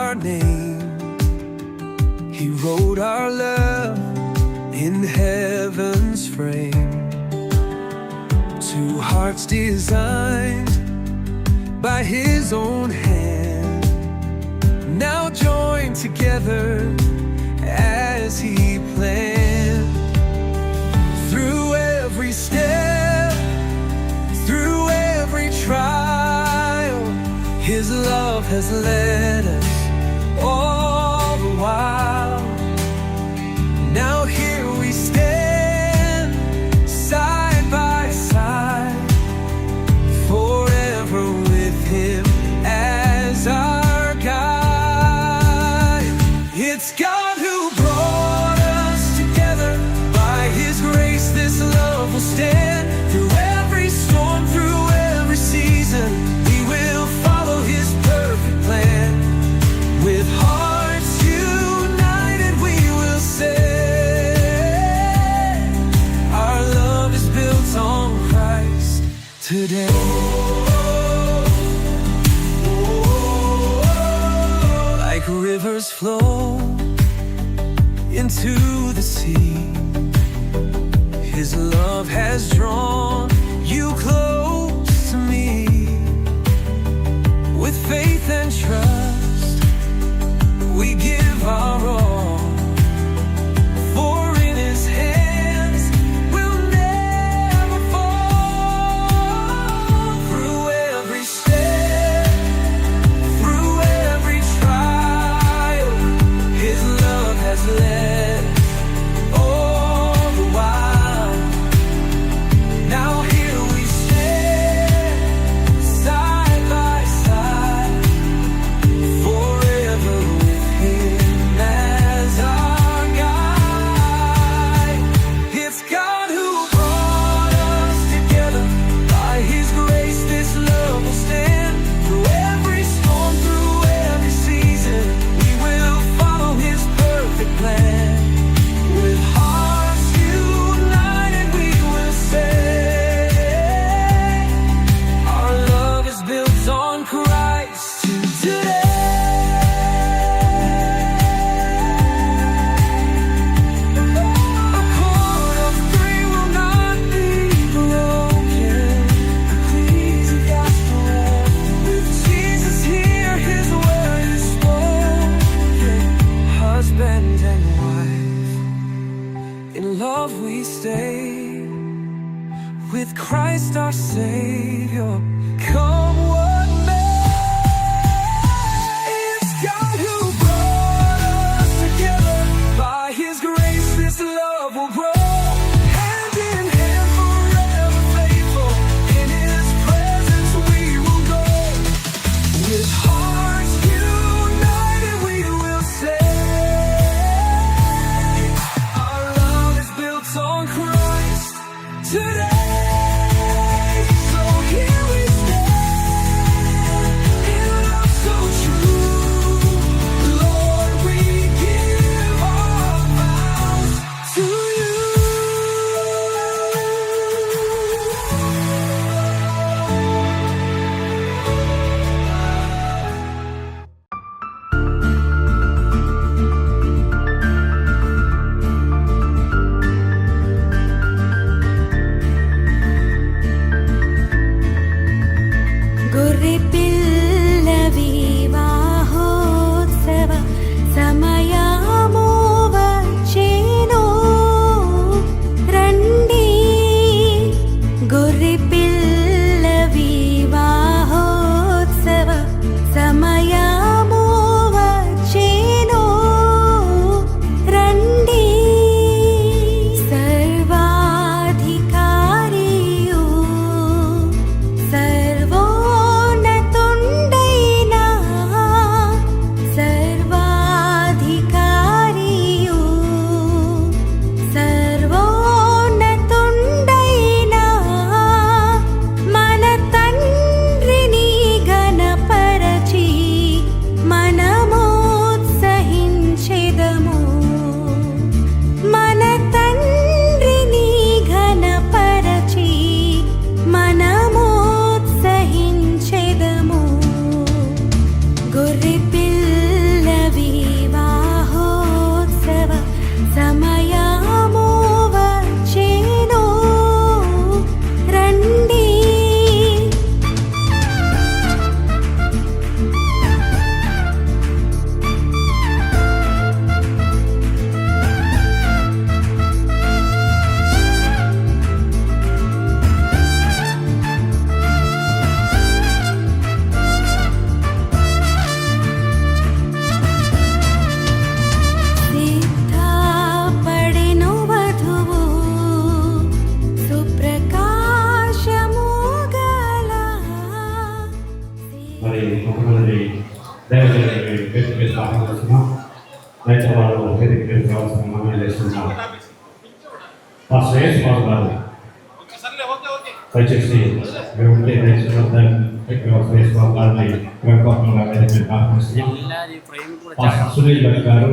our name. He wrote our love in heaven's frame. Two hearts designed by His own hand, now joined together as He planned. Through every step, through every trial, His love has led us all the while. Now here we stand, side by side, forever with Him as our guide. It's God who brought us together. By His grace this love will stand. Through every storm, through every season, we will follow His perfect plan. With hearts united we will say, our love is built on Christ today. Like rivers flow into the sea, His love has drawn you close to me. With faith and trust, we give our all, for in His hands we'll never fall. Through every step, through every trial, His love has led all the while. Now here we stand, side by side, forever with Him as our guide. It's God who brought us together. By His grace this love will stand. Through every storm, through every season, we will follow His perfect plan. With hearts united we will say, our love is built on Christ today. A cord of three will not be broken. Please, the gospel. With Jesus here, His word is spoken. Husband and wife, in love we stay. With Christ our Savior, come what may. It's God who brought us together. By His grace this love will grow. Hand in hand forever faithful. In His presence we will go. With hearts united we will say, our love is built on Christ today. So here we stand, in love so true. Lord, we give our vows to You. గొర్రెపిల్ల వివాహోత్సవ సమయము వచ్చెను. రండి, గొర్రెపిల్ల వివాహోత్సవ సమయము వచ్చెను. రండి, సర్వాధికారియు సర్వోన్నతుండైన సర్వాధికారియు సర్వోన్నతుండైన మన తండ్రిని ఘనపరచి మనమోత్సహించెదము. మన తండ్రిని ఘనపరచి మనమోత్సహించెదము. గొర్రెపిల్ల ఫేస్ ప్రార్థన చేస్తున్నాం. అయితే వాళ్ళు వేదిక కావాల్సిన మనం చేస్తున్నాం. మా శ్రేయస్ బాబు గారు దయచేసి మేము ఉంటే శ్రేయస్ బాబు గారిని వెంకటంగా వేదిక ఆహ్వానిస్తున్నాం. పాస్టర్ సునీల్ భట్ గారు,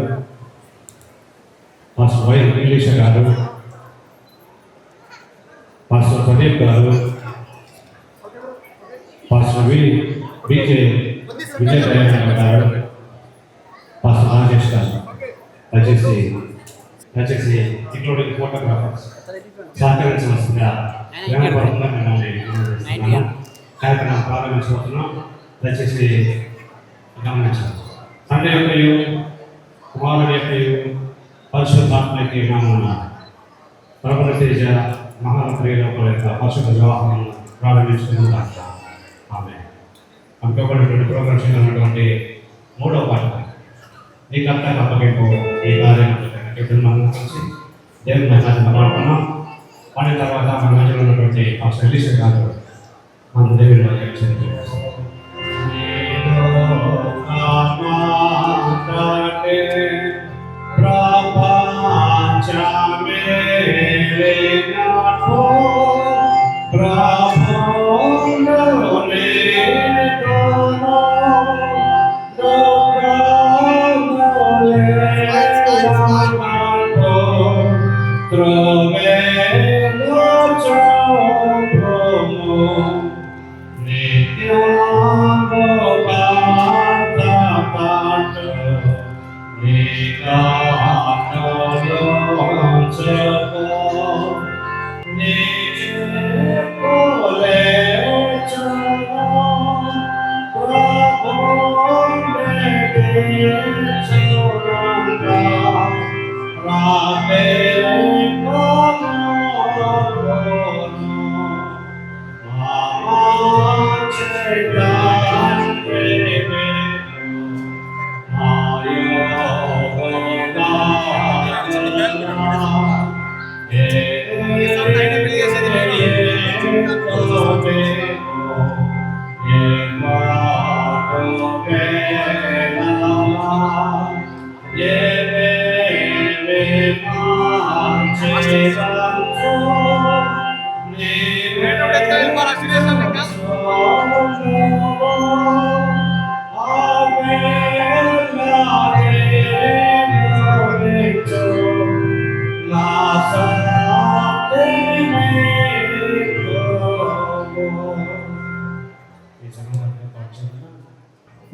పాస్టర్ వై ఇంగ్లీష్ గారు, పాస్టర్ ప్రదీప్ గారు, పాస్టర్ బీజే విజయ దయానంద గారు, పాస్టర్ రాజేష్ గారు, దయచేసి ఇంక్లూడింగ్ ఫోటోగ్రాఫర్స్ సహకరించవలసిందిగా వినపడుతుందా మిమ్మల్ని కార్యక్రమం ప్రారంభించబోతున్నాం. దయచేసి గమనించాలి. తండ్రి యొక్కయు కుమారుడి యొక్కయు పరిశుద్ధాత్మ యొక్క నామమున ప్రభుల తేజ మహాప్రియుల యొక్క పరిశుద్ధ వివాహం ప్రారంభించుకుందాం. ఆమె అనుకోబడినటువంటి ప్రోగ్రామ్స్ ఉన్నటువంటి 3వ పాట నీకంతా అప్పగింపు ఈ కార్యక్రమం మనం కలిసి దేవుని మాట్లాడుకున్నాం. వాడి తర్వాత మన మధ్యలో ఉన్నటువంటి ఆ సొల్యూషన్ కాదు మన దేవుని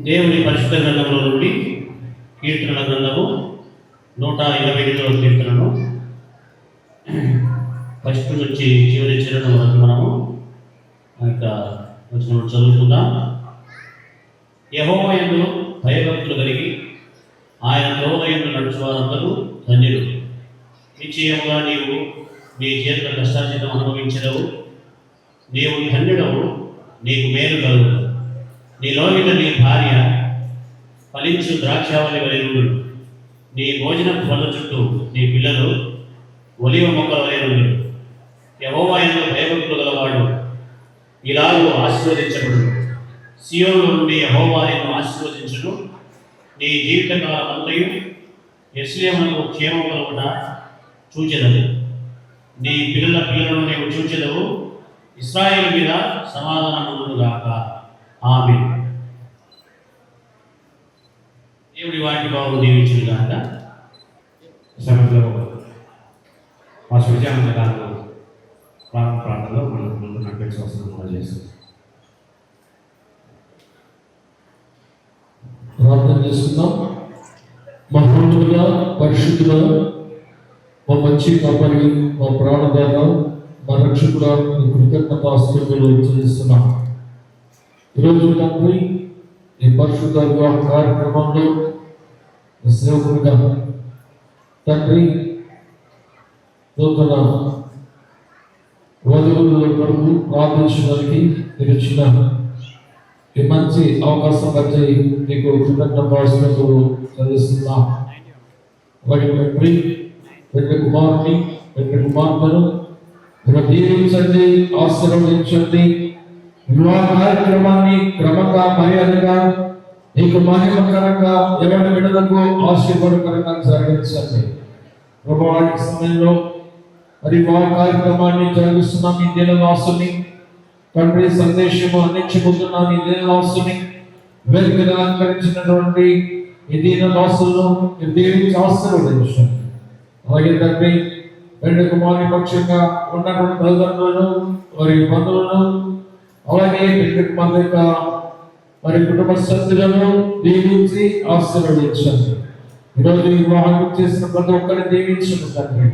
దేవుని పరిశుద్ధ గ్రంథంలో నుండి కీర్తనల గ్రంథము 128వ కీర్తనను ఫస్ట్ నుంచి చివరి చరణం వరకు మనము చదువుకుందాం. యెహోవా యందు భయభక్తులు కలిగి ఆయన త్రోవ యందు నడుచువారందరూ ధన్యులు. నిశ్చయముగా నీవు నీ చేతుల కష్టార్జితం అనుభవించడవు. నీవు ధన్యుడవు, నీకు మేలు కలుగు. నీలోగిన నీ భార్య ఫలించు ద్రాక్షావళి వలె ఉండు. నీ భోజనం పళ్ళ చుట్టూ నీ పిల్లలు ఒలివ మొక్కల వలె ఉండు. యెహోవా యందు భయభక్తులు గలవాడు ఇలాగూ ఆశీర్వదించబడు. సియోను నుండి యెహోవా నిన్ను ఆశీర్వదించును. నీ జీవితకాలం అంతయు యెరూషలేమునకు క్షేమము కలుగుట చూచెదవు. నీ పిల్లలను నీవు చూచెదవు. ఇశ్రాయేలు మీద సమాధానం ఉండుగాక. ఆమేన్. దేవుడి వాటి బాబు దీవించును గాక. సమయంలో మా సూర్యానంద గారు ప్రాంతంలో మనం ముందు నడిపించవలసిన చేస్తుంది. ప్రార్థన చేసుకుందాం. మహోన్నతుడా, పరిశుద్ధుడా, మా మంచి కాపరి, మా ప్రాణదాత, మా రక్షకుడా, నీ కృతజ్ఞతాస్తుతులు చెల్లిస్తున్నాం. ఈరోజు తండ్రి ఈ పరిశుద్ధ వివాహ కార్యక్రమంలో ఈ సేవకుడిగా తండ్రి నూతన వధువుల కొరకు ప్రార్థించడానికి మీరు ఇచ్చిన ఈ మంచి అవకాశం బట్టి నీకు కృతజ్ఞతాస్తుతులు చెల్లిస్తున్నాం. వారి తండ్రి పెద్ద కుమారుని పెద్ద కుమార్తెను మీరు దీవించండి, ఆశీర్వదించండి. వివాహ కార్యక్రమాన్ని క్రమంగా మర్యాదగా నీకు మహిమకరంగా ఎవరి విడుదలకు ఆశీర్వాదకరంగా జరిగించండి ప్రభువా. ఈ సమయంలో మరి మా కార్యక్రమాన్ని జరిగిస్తున్నాం. ఈ దినవాసుని తండ్రి సందేశము అందించబోతున్నాం. ఈ దినవాసుని వెలుగును అలంకరించినటువంటి ఈ దీనదాసులను దీవించి ఆశీర్వదించండి. అలాగే తండ్రి రెండు కుమారి పక్షంగా ఉన్నటువంటి తల్లిదండ్రులను వారి బంధువులను అలాగే మరి కుటుంబ సభ్యులను దీవించి ఆశీర్వదించండి. ఈరోజు వివాహం చేసిన ప్రతి ఒక్కరిని దీవించండి తండ్రి.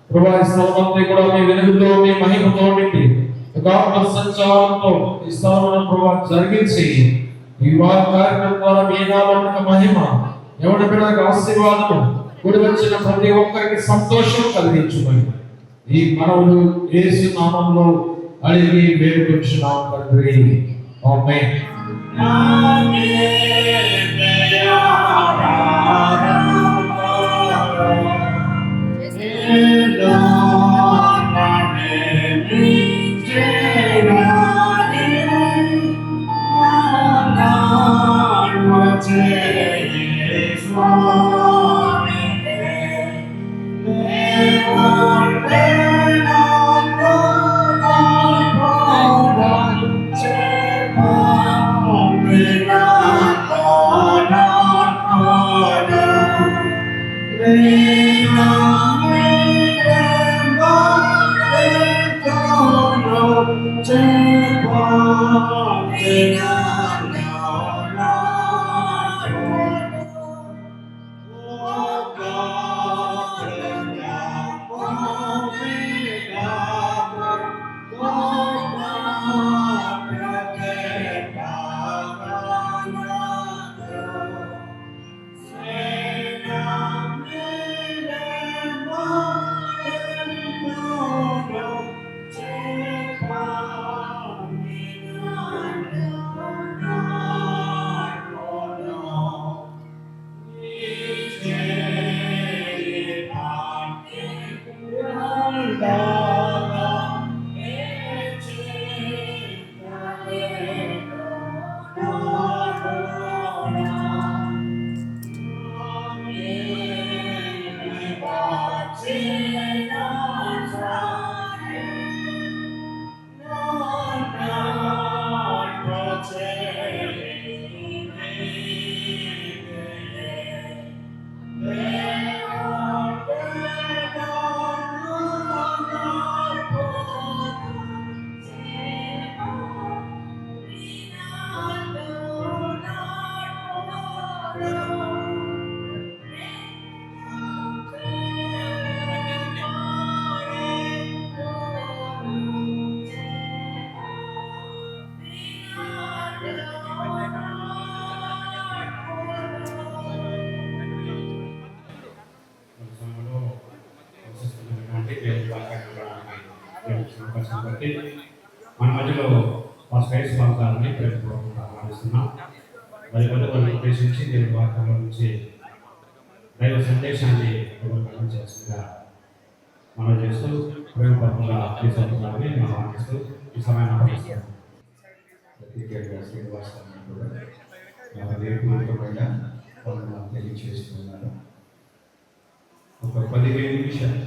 ప్రభా ఈ స్థలమంతా కూడా మీ వెలుగుతో మీ మహిమతో నిండి ఆత్మ సంచారంతో ఈ స్థలమును ప్రభా జరిగించి ఈ వివాహ కార్యక్రమం ద్వారా మీ నామమునకు మహిమ ఎవరి బిడ్డలకు ఆశీర్వాదము కూడి వచ్చిన ప్రతి ఒక్కరికి సంతోషం కలిగించుమని ఈ మనవులు యేసు నామములో అడిగి వేడుకొచ్చున్నాం తండ్రి. ఆమేన్. మన మధ్యలో స్పైస్ వాగ్దానాన్ని ప్రేమపూర్వకంగా ఆహ్వానిస్తున్నాం. మరి వారిని ఉద్దేశించి దేవుని వాక్యంలో నుంచి దైవ సందేశాన్ని ప్రబోధన చేస్తుందిగా మనం చేస్తూ ప్రేమపూర్వకంగా తీసుకుంటున్నామని మనం ఆహ్వానిస్తూ ఈ సమయాన్ని ఆహ్వానిస్తున్నాం. శ్రీనివాసాన్ని కూడా హృదయపూర్వకమైన వందనాలు తెలియజేస్తున్నాను. ఒక 15 నిమిషాలు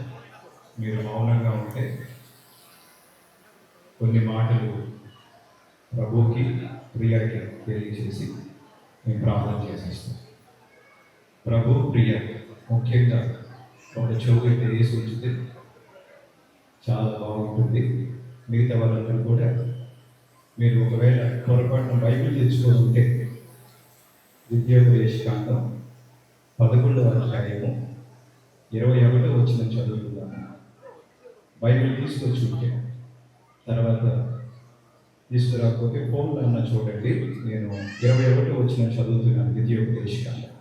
మీరు మౌనంగా ఉంటే కొన్ని మాటలు ప్రభువుకి ప్రియకి తెలియజేసి మేము ప్రార్థన చేసేస్తాం. ప్రభు ప్రియ ముఖ్యంగా ఒక చెవులైతే వేసి ఉంచితే చాలా బాగుంటుంది. మిగతా వాళ్ళందరూ కూడా మీరు ఒకవేళ పొరపాటున బైబిల్ తెచ్చుకొని ఉంటే ద్వితీయోపదేశకాండం 11వ అధ్యాయము 21వ వచనం చదువుతున్నాను. బైబిల్ తీసుకొచ్చి ఉంటే తర్వాత తీసుకురాకపోతే ఫోన్లో అన్న చూడండి. నేను 21వ వచనం చదువుతున్నాను. ద్వితీయోపదేశకాండం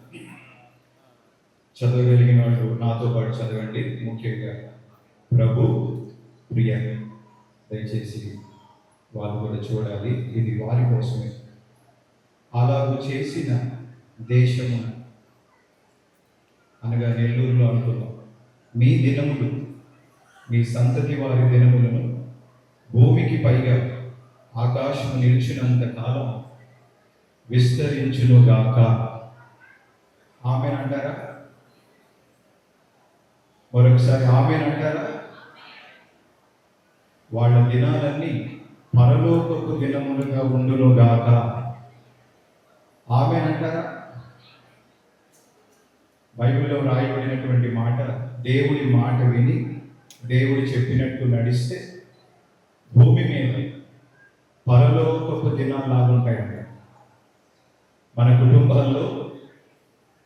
చదవగలిగిన వాళ్ళు నాతో పాటు చదవండి. ముఖ్యంగా ప్రభు ప్రియ దయచేసి వాళ్ళు కూడా చూడాలి. ఇది వారి కోసమే. అలాగూ చేసిన దేశము అనగా నెల్లూరులో అనుకున్నాం. మీ దినములు మీ సంతతి వారి దినములను భూమికి పైగా ఆకాశము నిలిచినంత కాలం విస్తరించునుగాక. ఆమేన్ అంటారా? మరొకసారి ఆమేన్ అంటారా? వాళ్ళ దినాలన్నీ పరలోకపు దినములుగా ఉండునుగాక. ఆమేన్ అంటారా? బైబిల్లో రాయబడినటువంటి మాట, దేవుడి మాట విని దేవుడు చెప్పినట్టు నడిస్తే భూమి మీద పరలోకపు దినాలు ఉంటాయంట. మన కుటుంబాల్లో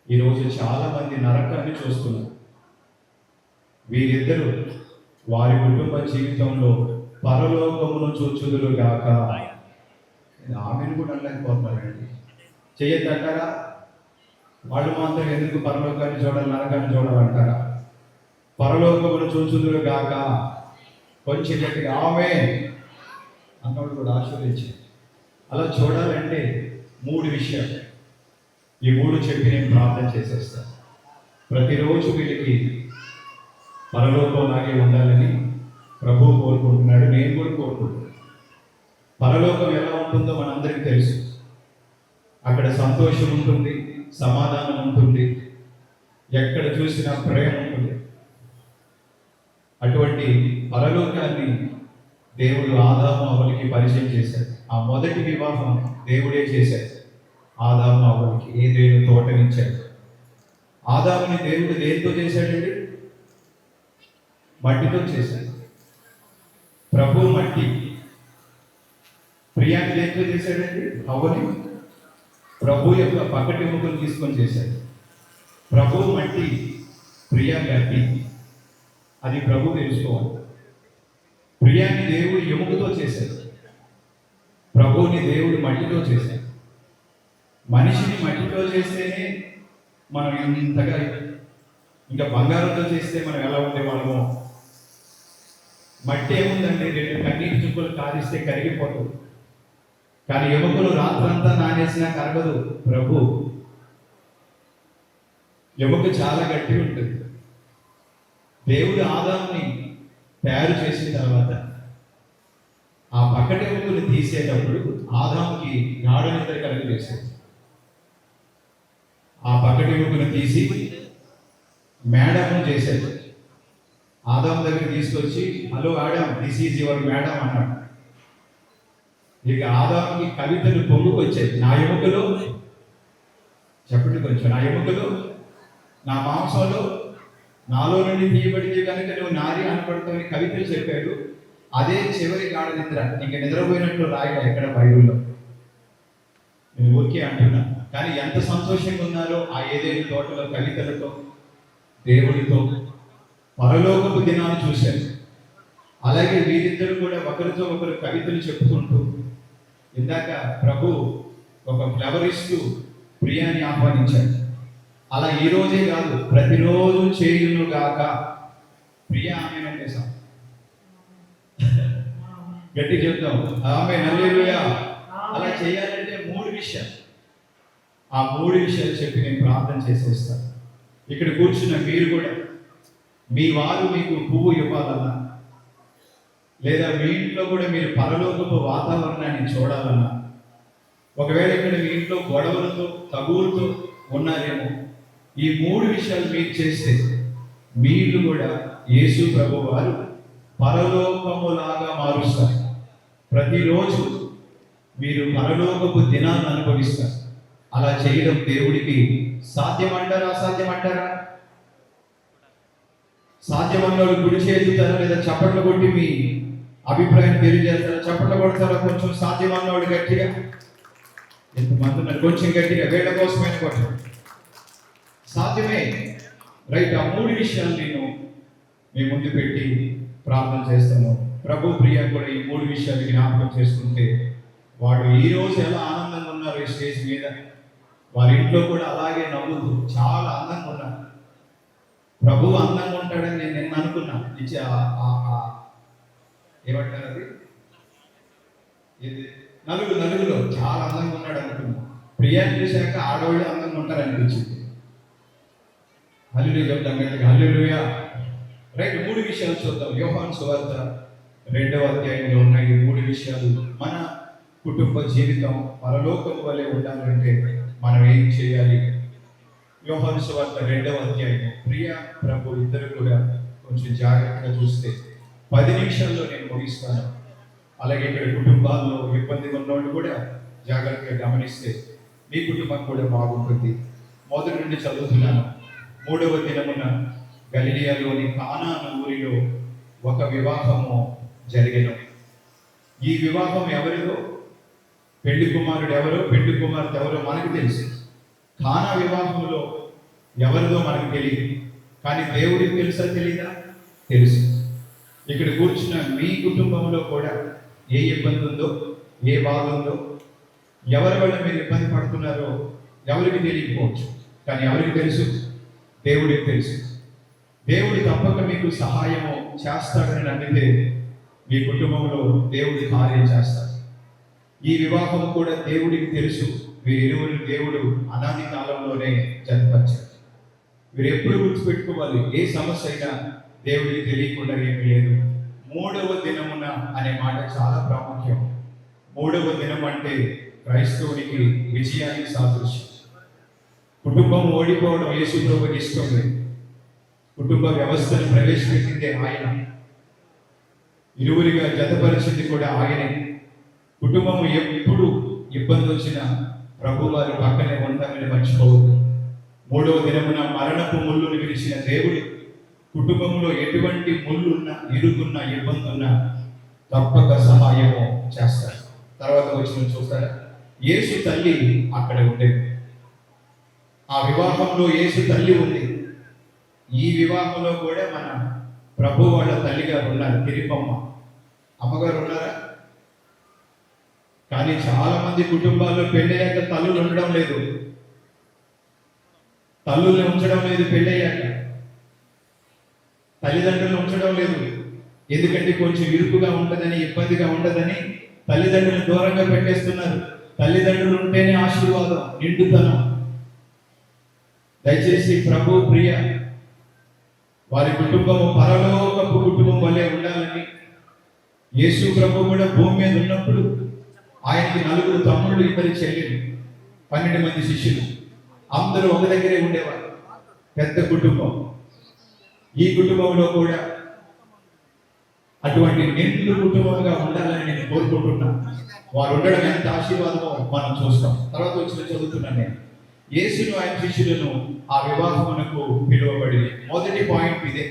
ఈరోజు చాలా మంది నరకాన్ని చూస్తున్నారు. వీరిద్దరూ వారి కుటుంబ జీవితంలో పరలోకమును చూచుదురుగాక. ఆమెను కూడా అనలేకపోతున్నారండి. చెయ్యొద్దంటారా? వాళ్ళు మాత్రం ఎందుకు పరలోకాన్ని చూడాలి, నరకాన్ని చూడాలంటారా? పరలోకమును చూచుదురుగాక. కొంచెం గట్టిగా ఆమె అన్నవాడు కూడా ఆశీర్వదించి. అలా చూడాలంటే 3 విషయాలు. ఈ 3 చెప్పి నేను ప్రార్థన చేసేస్తాను. ప్రతిరోజు వీళ్ళకి పరలోకంలాగే ఉండాలని ప్రభువు కోరుకుంటున్నాడు, నేను కూడా కోరుకుంటున్నాను. పరలోకం ఎలా ఉంటుందో మనందరికీ తెలుసు. అక్కడ సంతోషం ఉంటుంది, సమాధానం ఉంటుంది, ఎక్కడ చూసినా ప్రేమ ఉంటుంది. అటువంటి పరలోకాన్ని దేవుడు ఆదాము అవ్వలకి పరిచయం చేశాడు. ఆ మొదటి వివాహం దేవుడే చేశాడు. ఆదాము అవ్వలకి ఏదేను తోటనిచ్చాడు. ఆదాముని దేవుడు దేనితో చేశాడండి? మట్టితో చేశాడు. ప్రభు మట్టి. ప్రియాన్ని దేంతో చేశాడండి? అవ్వని ప్రభు యొక్క పక్కటి ముక్కలు తీసుకొని చేశాడు. ప్రభు మట్టి, ప్రియా గట్టి. అది ప్రభు తెలుసుకోవాలి. ప్రియాన్ని దేవుడు ఎముకతో చేశాడు, ప్రభువుని దేవుడు మట్టితో చేశాడు. మనిషిని మట్టితో చేస్తేనే మనం ఇంతగా, ఇంకా బంగారంతో చేస్తే మనం ఎలా ఉండేవాళ్ళమో. మట్టి ఏముందండి? 2 కన్నీటి చుక్కలు కారిస్తే కరిగిపోతుంది. కానీ ఎముకలు రాత్రంతా నానేసినా కరగదు. ప్రభు ఎముక చాలా గట్టిగా ఉంటుంది. దేవుడు ఆదాముని తయారు చేసిన తర్వాత ఆ పక్కటి ఎముకలు తీసేటప్పుడు ఆదాముకి గాఢ నిద్ర కలిగజేశాడు. ఆ పక్కటి ఎముకను తీసి మేడము చేశాడు. ఆదాము దగ్గర తీసుకొచ్చి, hello Adam, this is your madam అన్నాడు. ఇక ఆదాముకి కవితలు పొంగుకొచ్చాయి. నా ఎముకలో, చెప్పండి కొంచెం, నా ఎముకలో, నా మాంసంలో, నాలో నుండి తీయబడితే కనుక నువ్వు నారి అనపడతావని కవితలు చెప్పాడు. అదే చివరి గాఢ నిద్ర. ఇంక నిద్రపోయినట్లు రాయగా ఎక్కడ బైబిల్లో. నేను ఊరికే అంటున్నా. కానీ ఎంత సంతోషంగా ఉన్నారో ఆ ఏదేని తోటలో కవితలతో, దేవుడితో పరలోకపు దినాలు చూశారు. అలాగే వీరిద్దరు కూడా ఒకరితో ఒకరు కవితలు చెప్పుకుంటూ, ఇందాక ప్రభు ఒక ఫ్లవర్ ఇస్తూ ప్రియాని ఆహ్వానించాడు. అలా ఈ రోజే కాదు, ప్రతిరోజు చేయునుగాక. ప్రియ ఆమె చేసాం, గట్టి చెప్తాం ఆమె. హల్లెలూయా. అలా చేయాలంటే 3 విషయాలు. ఆ 3 విషయాలు చెప్పి నేను ప్రార్థన చేసేస్తాను. ఇక్కడ కూర్చున్న మీరు కూడా, మీ వారు మీకు పువ్వు ఇవ్వాలన్నా, లేదా మీ ఇంట్లో కూడా మీరు పరలోకపు వాతావరణాన్ని చూడాలన్నా, ఒకవేళ ఇక్కడ మీ ఇంట్లో గొడవలతో తగువులతో ఉన్నారేమో, ఈ 3 విషయాలు మీరు చేస్తే మీ ఇల్లు కూడా యేసు ప్రభు వారు పరలోకములాగా మారుస్తారు. ప్రతిరోజు మీరు పరలోకపు దినాన్ని అనుభవిస్తారు. అలా చేయడం దేవుడికి సాధ్యమంటారా, అసాధ్యమంటారా? సాధ్యమన్నాడు గుడి చేస్తారా, లేదా చప్పట్లు కొట్టి మీ అభిప్రాయం తెలియజేస్తారా? చప్పట్లు కొడతారా? కొంచెం సాధ్యమన్నాడు గట్టిగా. ఎంతమంది ఉన్నారు? కొంచెం గట్టిగా, వేళ్ళ కోసమైన కొట్టడం. సాధ్యమే, రైట్. ఆ 3 విషయాలు నేను మీ ముందు పెట్టి ప్రార్థన చేస్తాను. ప్రభు ప్రియ కూడా ఈ 3 విషయాలు జ్ఞాపకం చేసుకుంటే, వాడు ఈ రోజు ఎలా ఆనందంగా ఉన్నారు ఈ స్టేజ్ మీద, వారి ఇంట్లో కూడా అలాగే నవ్వుతూ చాలా అందంగా ఉన్నారు. ప్రభు అందంగా ఉంటాడని నేను నిన్న అనుకున్నా. ఏమంటారు అది, నలుగులో చాలా అందంగా ఉన్నాడు అనుకున్నా. ప్రియాన్ని చూశాక ఆడవాళ్ళు అందంగా ఉంటారు అనిపించింది. హల్లెలూయా చెప్తాం గట్టిగా, హల్లెలూయా. రైట్. 3 విషయాలు చూద్దాం. యోహాను సువార్త 2వ అధ్యాయంలో ఉన్న ఈ 3 విషయాలు మన కుటుంబ జీవితం పరలోకం వలె ఉండాలంటే మనం ఏం చేయాలి? యోహాను సువార్త 2వ అధ్యాయం. ప్రియ ప్రభు ఇద్దరు కూడా కొంచెం జాగ్రత్తగా చూస్తే 10 నిమిషాల్లో నేను ముగిస్తాను. అలాగే ఇక్కడ కుటుంబాల్లో ఇబ్బంది ఉన్నోళ్ళు కూడా జాగ్రత్తగా గమనిస్తే మీ కుటుంబం కూడా బాగుంటుంది. మొదటి నుండి చదువుతున్నాను. 3వ దినమున గలిలియాలోని కానాను ఊరిలో ఒక వివాహము జరిగెను. ఈ వివాహం ఎవరిదో, పెళ్లి కుమారుడు ఎవరో, పెళ్లి కుమార్తె ఎవరో మనకు తెలుసు. కానా వివాహంలో ఎవరిదో మనకు తెలియదు, కానీ దేవుడికి తెలుసా తెలీదా? తెలుసు. ఇక్కడ కూర్చున్న మీ కుటుంబంలో కూడా ఏ ఇబ్బంది ఉందో, ఏ బాధ ఉందో, ఎవరి వల్ల మీరు ఇబ్బంది పడుతున్నారో ఎవరికి తెలియకపోవచ్చు, కానీ ఎవరికి తెలుసు? దేవుడికి తెలుసు. దేవుడు తప్పక మీకు సహాయము చేస్తాడని నమ్మితే మీ కుటుంబంలో దేవుడి కార్యం చేస్తాడు. ఈ వివాహం కూడా దేవుడికి తెలుసు. వీరిరువురు దేవుడు అనాది కాలంలోనే జతపరిచాడు. వీరు ఎప్పుడు గుర్తుపెట్టుకోవాలి, ఏ సమస్య అయినా దేవుడికి తెలియకుండా ఏమీ లేదు. 3వ దినమున అనే మాట చాలా ప్రాముఖ్యం. 3వ దినం అంటే క్రైస్తవునికి విజయానికి సాదృశ్యం. కుటుంబం ఓడిపోవడం యేసు ప్రభువుకి ఇష్టం లేదు. కుటుంబ వ్యవస్థను ప్రవేశపెట్టిందే ఆయన, ఇరువురిగా జతపరిచింది కూడా ఆయనే. కుటుంబం ఎప్పుడు ఇబ్బంది వచ్చినా ప్రభు వారి పక్కనే ఉంటామని మర్చిపోవద్దు. 3వ దినమున మరణపు ముళ్ళును విరిచిన దేవుడు కుటుంబంలో ఎటువంటి ముళ్ళున్నా, ఇరుకున్నా, ఇబ్బంది ఉన్నా తప్పక సహాయము చేస్తాడు. తర్వాత వచ్చిన చూస్తారా, యేసు తల్లి అక్కడ ఉండేది. ఆ వివాహంలో యేసు తల్లి ఉంది. ఈ వివాహంలో కూడా మన ప్రభు వాళ్ళ తల్లిగారు ఉన్నారు, తిరుపమ్మ అమ్మగారు ఉన్నారా? కానీ చాలా మంది కుటుంబాల్లో పెళ్ళయ్యాక తల్లులు ఉండడం లేదు, తల్లుల్ని ఉంచడం లేదు. పెళ్ళయ్యాక తల్లిదండ్రులు ఉంచడం లేదు. ఎందుకంటే కొంచెం ఇరుకుగా ఉంటుందని, ఇబ్బందిగా ఉండదని తల్లిదండ్రులు దూరంగా పెట్టేస్తున్నారు. తల్లిదండ్రులు ఉంటేనే ఆశీర్వాదం, నిండుతనం. దయచేసి ప్రభు ప్రియ వారి కుటుంబము పరలోకపు కుటుంబం వల్లే ఉండాలని. యేసు ప్రభు కూడా భూమి మీద ఉన్నప్పుడు ఆయనకి 4 తమ్ముళ్ళు, 2 చెల్లెలు, 12 మంది శిష్యులు, అందరూ ఒక దగ్గరే ఉండేవారు. పెద్ద కుటుంబం. ఈ కుటుంబంలో కూడా అటువంటి నిండు కుటుంబంగా ఉండాలని నేను కోరుకుంటున్నాను. వారు ఉండడం ఎంత ఆశీర్వాదమో మనం చూస్తాం. తర్వాత వచ్చిన చదువుతున్నాను నేను. యేసును ఆయన శిష్యులను ఆ వివాహమునకు పిలువబడి. మొదటి పాయింట్ ఇదే.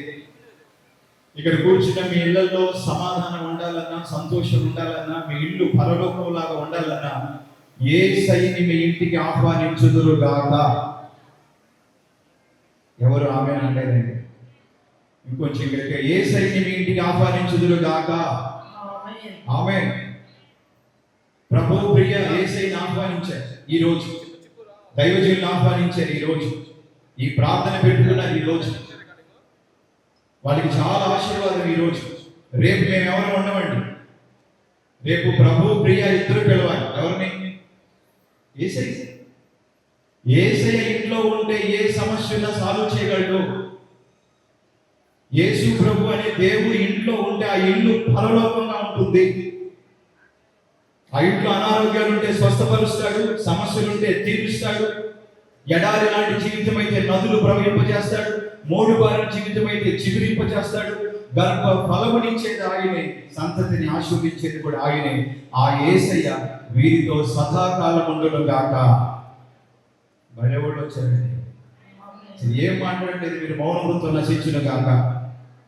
ఇక్కడ కూర్చున్న మీ ఇళ్లలో సమాధానం ఉండాలన్నా, సంతోషం ఉండాలన్నా, మీ ఇల్లు పరలోకంలాగా ఉండాలన్నా యేసయ్యని మీ ఇంటికి ఆహ్వానించుదురు గాక. ఎవరు ఆమె అంటారండి? ఇంకొంచెం గట్టిగా, యేసయ్యని మీ ఇంటికి ఆహ్వానించుదురు గాక. ఆమేన్. ప్రభు ప్రియ యేసయ్యని ఆహ్వానించారు. ఈ రోజు దైవజనులను ఆహ్వానించారు. ఈ రోజు ఈ ప్రార్థన పెట్టుకున్నారు. ఈ రోజు వాళ్ళకి చాలా ఆశీర్వాదం. ఈ రోజు రేపు మేము ఎవరు ఉండమండి. రేపు ప్రభు ప్రియ ఇద్దరు పిలవాలి. ఎవరిని? యేసయ్య. యేసయ్య ఇంట్లో ఉంటే ఏ సమస్య ఉన్నా సాల్వ్ చేయగలడు. యేసు ప్రభు అనే దేవుడు ఇంట్లో ఉంటే ఆ ఇల్లు పరలోకంగా ఉంటుంది. ఆ ఇంట్లో అనారోగ్యాలు ఉంటే స్వస్థపరుస్తాడు, సమస్యలుంటే తీరుస్తాడు. ఎడారి లాంటి జీవితం అయితే నదులు ప్రవహింపజేస్తాడు, మోడుబారిన జీవితం అయితే చిగురింపజేస్తాడు. గర్భ ఫలమునిచ్చేది ఆయనే, సంతతిని ఆశీర్వదించేది కూడా ఆయనే. ఆ యేసయ్య వీరితో సదాకాలం ఉండును గాక. బయలువాళ్ళు వచ్చారండి. ఏం మాట్లాడలేదు, మీరు మౌనముతో నశించును గాక.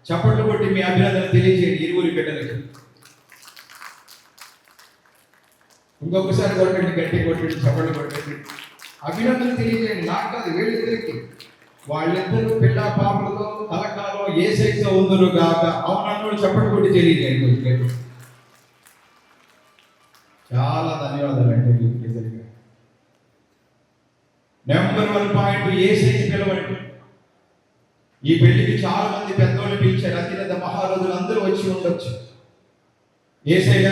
చప్పట్లు కొట్టి మీ అభినందన తెలియజేయండి ఇరువురి బిడ్డలకి. ఇంకొకసారి కొట్టండి, గట్టి కొట్టండి, చప్పట్లు కొట్టండి, అభినందన తెలియజేయండి. నాకు కాదు, వీళ్ళిద్దరికి. వాళ్ళిద్దరూ పిల్ల పాపలతో కలకాలం యేసయ్యతో ఉందురు గాక. అవునన్ను చప్పట్లు కొట్టి తెలియజేయండి. చాలా ధన్యవాదాలు అండి. నెంబర్ 1 పాయింట్, యేసయ్యని పిలవండి. ఈ పెళ్లికి చాలా మంది పెద్దోళ్ళు పిలిచారు. అతిరథ మహారాజులు అందరూ వచ్చి ఉండొచ్చు. యేసయ్య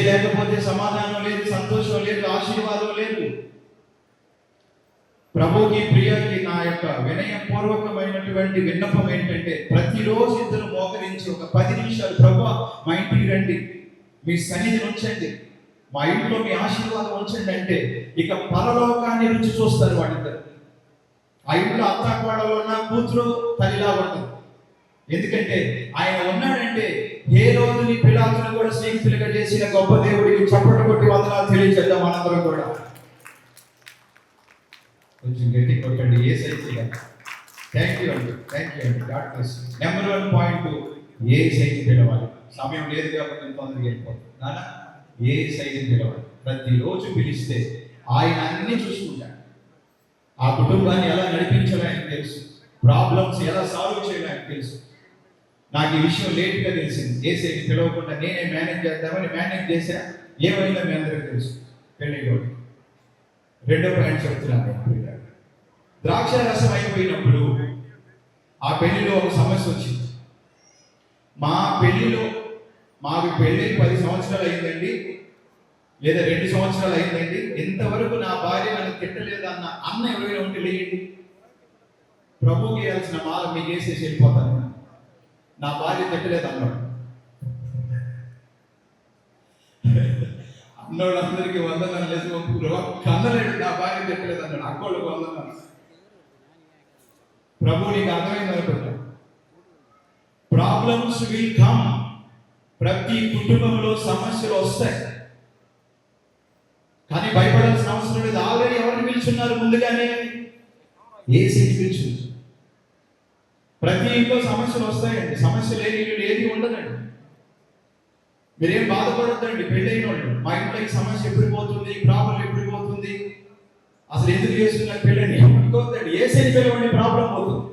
లేకపోతే సమాధానం లేదు, సంతోషం లేదు, ఆశీర్వాదం లేదు. ప్రభుకి ప్రియకి నా యొక్క వినయపూర్వకమైనటువంటి విన్నపం ఏంటంటే ప్రతిరోజు ఇద్దరు మోకరించి ఒక 10 నిమిషాలు ప్రభువా మా ఇంటికి రండి, మీ సన్నిధిని ఉంచండి, మా ఇంట్లో మీ ఆశీర్వాదం ఉంచండి అంటే ఇక పరలోకాన్ని రుచి చూస్తారు వాళ్ళిద్దరు. ఆ ఇంట్లో అత్తాకోడలో ఉన్న కూతురు తల్లిలా ఉంటుంది. ఎందుకంటే ఆయన ఉన్నాడంటే ఏ రోజుని పిలాతును కూడా స్నేహితులుగా చేసిన గొప్ప దేవుడికి చప్పట్లు కొట్టి వందనాలు తెలియజేద్దాం మనందరం కూడా. కొంచెం గట్టి కొట్టండి యేసయ్యగా. థ్యాంక్ యూ అండి గాడ్ బ్లెస్. నెంబర్ 1 పాయింట్ యేసయ్యని పిలవాలి. సమయం లేదు కాబట్టి నేను తొందరగా వెళ్ళిపోతాను. నాన్న యేసయ్యని పిలవాలి. ప్రతిరోజు పిలిస్తే ఆయన అన్ని చూసుకుంటాడు. ఆ కుటుంబాన్ని ఎలా నడిపించాలో ఆయనకు తెలుసు, ప్రాబ్లమ్స్ ఎలా సాల్వ్ చేయాలో ఆయనకు తెలుసు. నాకు ఈ విషయం లేట్గా తెలిసింది. యేసయ్యని పిలవకుండా నేనే మేనేజ్ చేద్దామని మేనేజ్ చేశా. ఏమైందో మీ అందరికీ తెలుసు. పెళ్ళిలో 2వ పాయింట్ చెప్తున్నాను. ద్రాక్ష రసం అయిపోయినప్పుడు ఆ పెళ్లిలో ఒక సమస్య వచ్చింది. మాకు పెళ్ళి 10 సంవత్సరాలు అయిందండి, లేదా 2 సంవత్సరాలు అయిందండి, ఇంతవరకు నా భార్య నన్ను తిట్టలేదన్న అన్న ఎవరైనా ఉంటే లేయండి. ప్రభుకి వేయాల్సిన మాల మీకు వేసేసి వెళ్ళిపోతాను. నా భార్య తిట్టలేదు అన్నాడు. అన్నోళ్ళందరికీ వందనాలు లేదు, కన్నలేడు నా భార్య తిట్టలేదు అన్నాడు. అక్కోళ్ళకు వందనాలు. ప్రభు నీకు అర్థమైంది అనుకుంటా. Problems will come. ప్రతి కుటుంబంలో సమస్యలు వస్తాయి, కానీ భయపడాల్సిన అవసరం లేదు. ఆల్రెడీ ఎవరిని పిలుచున్నారు? ముందుగానే యేసుని పిలుచున్నారు. ప్రతి ఇంట్లో సమస్యలు వస్తాయండి. సమస్య లేని ఇల్లు ఏది ఉండదండి. మీరేం బాధపడొద్దండి. పెళ్ళైన వాళ్ళు మా ఇంట్లో ఈ సమస్య ఎప్పుడు పోతుంది, ఈ ప్రాబ్లం ఎప్పుడు పోతుంది, అసలు ఎందుకు చేస్తున్నారు పెళ్ళని అనుకోవద్దండి. యేసుని పిలవండి, ప్రాబ్లం పోతుంది.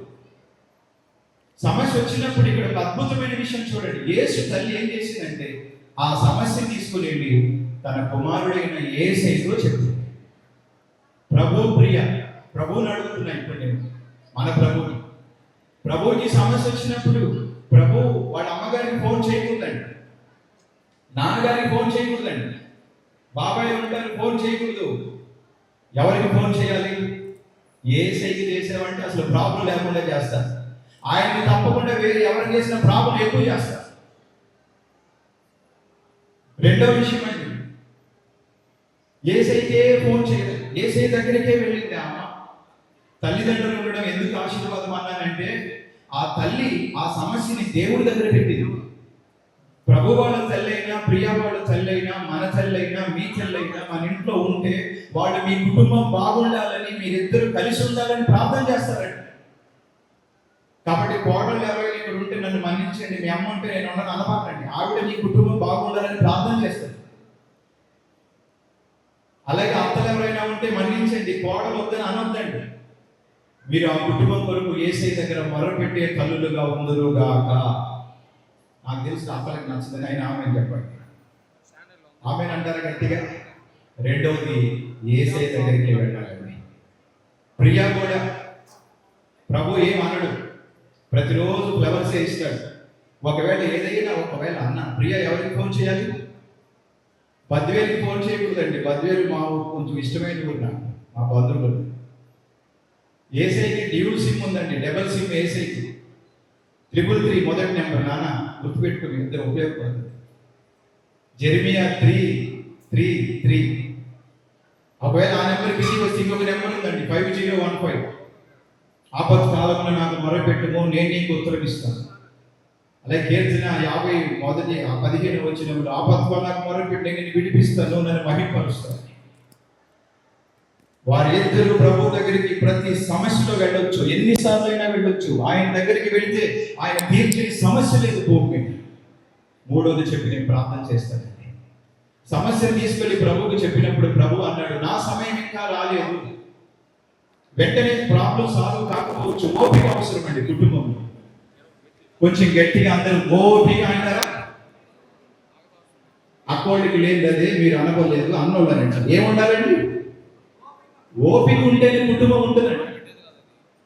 సమస్య వచ్చినప్పుడు ఇక్కడ ఒక అద్భుతమైన విషయం చూడండి. యేసు తల్లి ఏం చేసిందంటే ఆ సమస్యను తీసుకుని వెళ్ళి తన కుమారుడైన యేసయ్యతో చెప్పింది. ప్రభు ప్రియ, ప్రభువుని అడుగుతున్నా ఇప్పుడు నేను, మన ప్రభువుకి సమస్య వచ్చినప్పుడు ప్రభు వాళ్ళ అమ్మగారికి ఫోన్ చేయకూడదండి, నాన్నగారికి ఫోన్ చేయకూడదండి, బాబాయ్ ఉంటారు ఫోన్ చేయకూడదు. ఎవరికి ఫోన్ చేయాలి? యేసయ్యకి చేసామంటే అసలు ప్రాబ్లం లేకుండా చేస్తారు. ఆయనకి తప్పకుండా వేరే ఎవరికి చేసిన ప్రాబ్లం ఎక్కువ చేస్తారు. రెండో విషయం అండి, యేసయ్యకే ఫోన్ చేయలేదు, యేసయ్య దగ్గరికే వెళ్ళింది అమ్మ. తల్లిదండ్రులు ఉండడం ఎందుకు ఆశీర్వాదం అన్నానంటే ఆ తల్లి ఆ సమస్యని దేవుడి దగ్గర పెట్టింది. ప్రభు వాళ్ళ తల్లైనా, ప్రియా వాళ్ళ తల్లైనా, మన తల్లైనా, మీ తల్లైనా మన ఇంట్లో ఉంటే వాళ్ళు మీ కుటుంబం బాగుండాలని, మీరిద్దరు కలిసి ఉండాలని ప్రార్థన చేస్తారండి. కాబట్టి కోడళ్ళు ఎవరైనా ఇక్కడ ఉంటే నన్ను మన్నించండి, మీ అమ్మ ఉంటే నేను ఉండను అనబాకండి. ఆవిడ మీ కుటుంబం బాగుండాలని ప్రార్థన చేస్తారు. అలాగే అత్తలు ఎవరైనా ఉంటే మన్నించండి, కోడలు వద్దని అనొద్దండి. మీరు ఆ కుటుంబం కొరకు యేసయ్య దగ్గర మొరపెట్టే తల్లులుగా ఉందరుగాక. నాకు తెలిసిన అత్తలకు నచ్చదని ఆయన ఆమెను చెప్పండి. ఆమెను అంటారా గట్టిగా? రెండవది యేసయ్య దగ్గరికి వెళ్ళాలండి. ప్రియా కూడా ప్రభు ఏం అనడు, ప్రతిరోజు ఫ్లవర్సే ఇస్తాడు. ఒకవేళ అన్న ప్రియా ఎవరికి ఫోన్ చేయాలి? బద్వేలుకి ఫోన్ చేయకూడదండి. బద్వేలు మా కొంచెం ఇష్టమైన ఊరు, మా బంధువులు. యేసయ్యకి డ్యూల్ సిమ్ ఉందండి, డబల్ సిమ్ యేసయ్యకి. 333 మొదటి నెంబర్ నాన్న గుర్తుపెట్టుకుని ఇద్దరు ఉపయోగపడుతుంది. జెరెమియా 3:3:3. ఒకవేళ ఆ నెంబర్ బిజీ వస్తే ఇంకొక నెంబర్ ఉందండి 5015. ఆపత్ కాలంలో నాకు మొరపెట్టుము, నేను నీకు ఉత్తరం ఇస్తాను. అలాగే కీర్తన 50:15 వచ్చినప్పుడు ఆపత్తులో నాకు మొరపెట్టి నేను విడిపిస్తాను, నన్ను మహిమపరుస్తాను. వారిద్దరూ ప్రభు దగ్గరికి ప్రతి సమస్యలో వెళ్ళొచ్చు, ఎన్నిసార్లు అయినా వెళ్ళొచ్చు. ఆయన దగ్గరికి వెళితే ఆయన తీర్చే సమస్య లేదు భూమి. మూడోది చెప్పి నేను ప్రార్థన చేస్తానండి. సమస్యను తీసుకెళ్ళి ప్రభువుకి చెప్పినప్పుడు ప్రభు అన్నాడు, నా సమయం ఇంకా రాలేదు. వెంటనే ప్రాబ్లం సాల్వ్ కాకపోవచ్చు. ఓపిక అవసరం అండి కుటుంబంలో. కొంచెం గట్టిగా అందరూ ఓపిక అంటారా? అక్కోళ్ళకి లేదు అదే మీరు అనబోలేదు, అన్నోళ్ళు అంటారు. ఏముండాలండి? ఓపిక ఉంటేనే కుటుంబం ఉంటుందండి.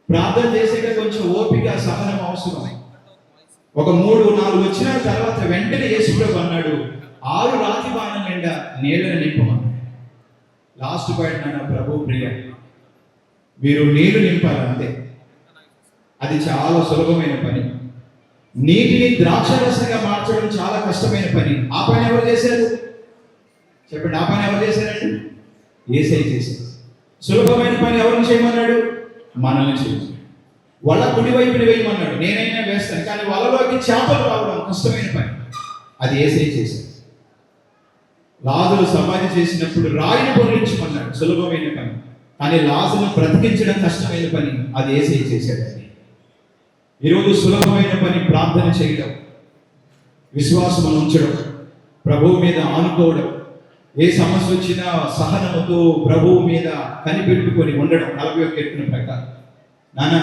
ప్రార్థన చేసేగా కొంచెం ఓపిక, సహనం అవసరం. ఒక 3-4 వచ్చిన తర్వాత వెంటనే యేసుప్రభు అన్నాడు, 6 రాతి బాణం నిండా నీళ్ళని నింపమన్నాడు. లాస్ట్ పాయింట్ నాన్న ప్రభు ప్రియ. మీరు నీళ్లు నింపాలి అంతే. అది చాలా సులభమైన పని. నీటిని ద్రాక్షరసంగా మార్చడం చాలా కష్టమైన పని. ఆ పని ఎవరు చేశారు చెప్పండి? ఆ పని ఎవరు చేశారండి? యేసయ్య చేశారు. సులభమైన పని ఎవరిని చేయమన్నాడు? మనల్ని చేయమన్నాడు. వల కుడి వైపుని వేయమన్నాడు. నేనైనా వేస్తాను, కానీ వలలోకి చేపలు రావడం కష్టమైన పని. అది యేసయ్య చేశాడు. లాజరు సమాధి చేసినప్పుడు రాయిని పొరలించమన్నాడు. సులభమైన పని. కానీ లాజరును బ్రతికించడం కష్టమైన పని. అది యేసయ్య చేశాడండి. ఈరోజు సులభమైన పని ప్రార్థన చేయడం, విశ్వాసం ఉంచడం, ప్రభువు మీద ఆనుకోవడం, ఏ సమస్య వచ్చినా సహనముతో ప్రభువు మీద కనిపెట్టుకొని ఉండడం. 41 కీర్తన ప్రకారం నాన్న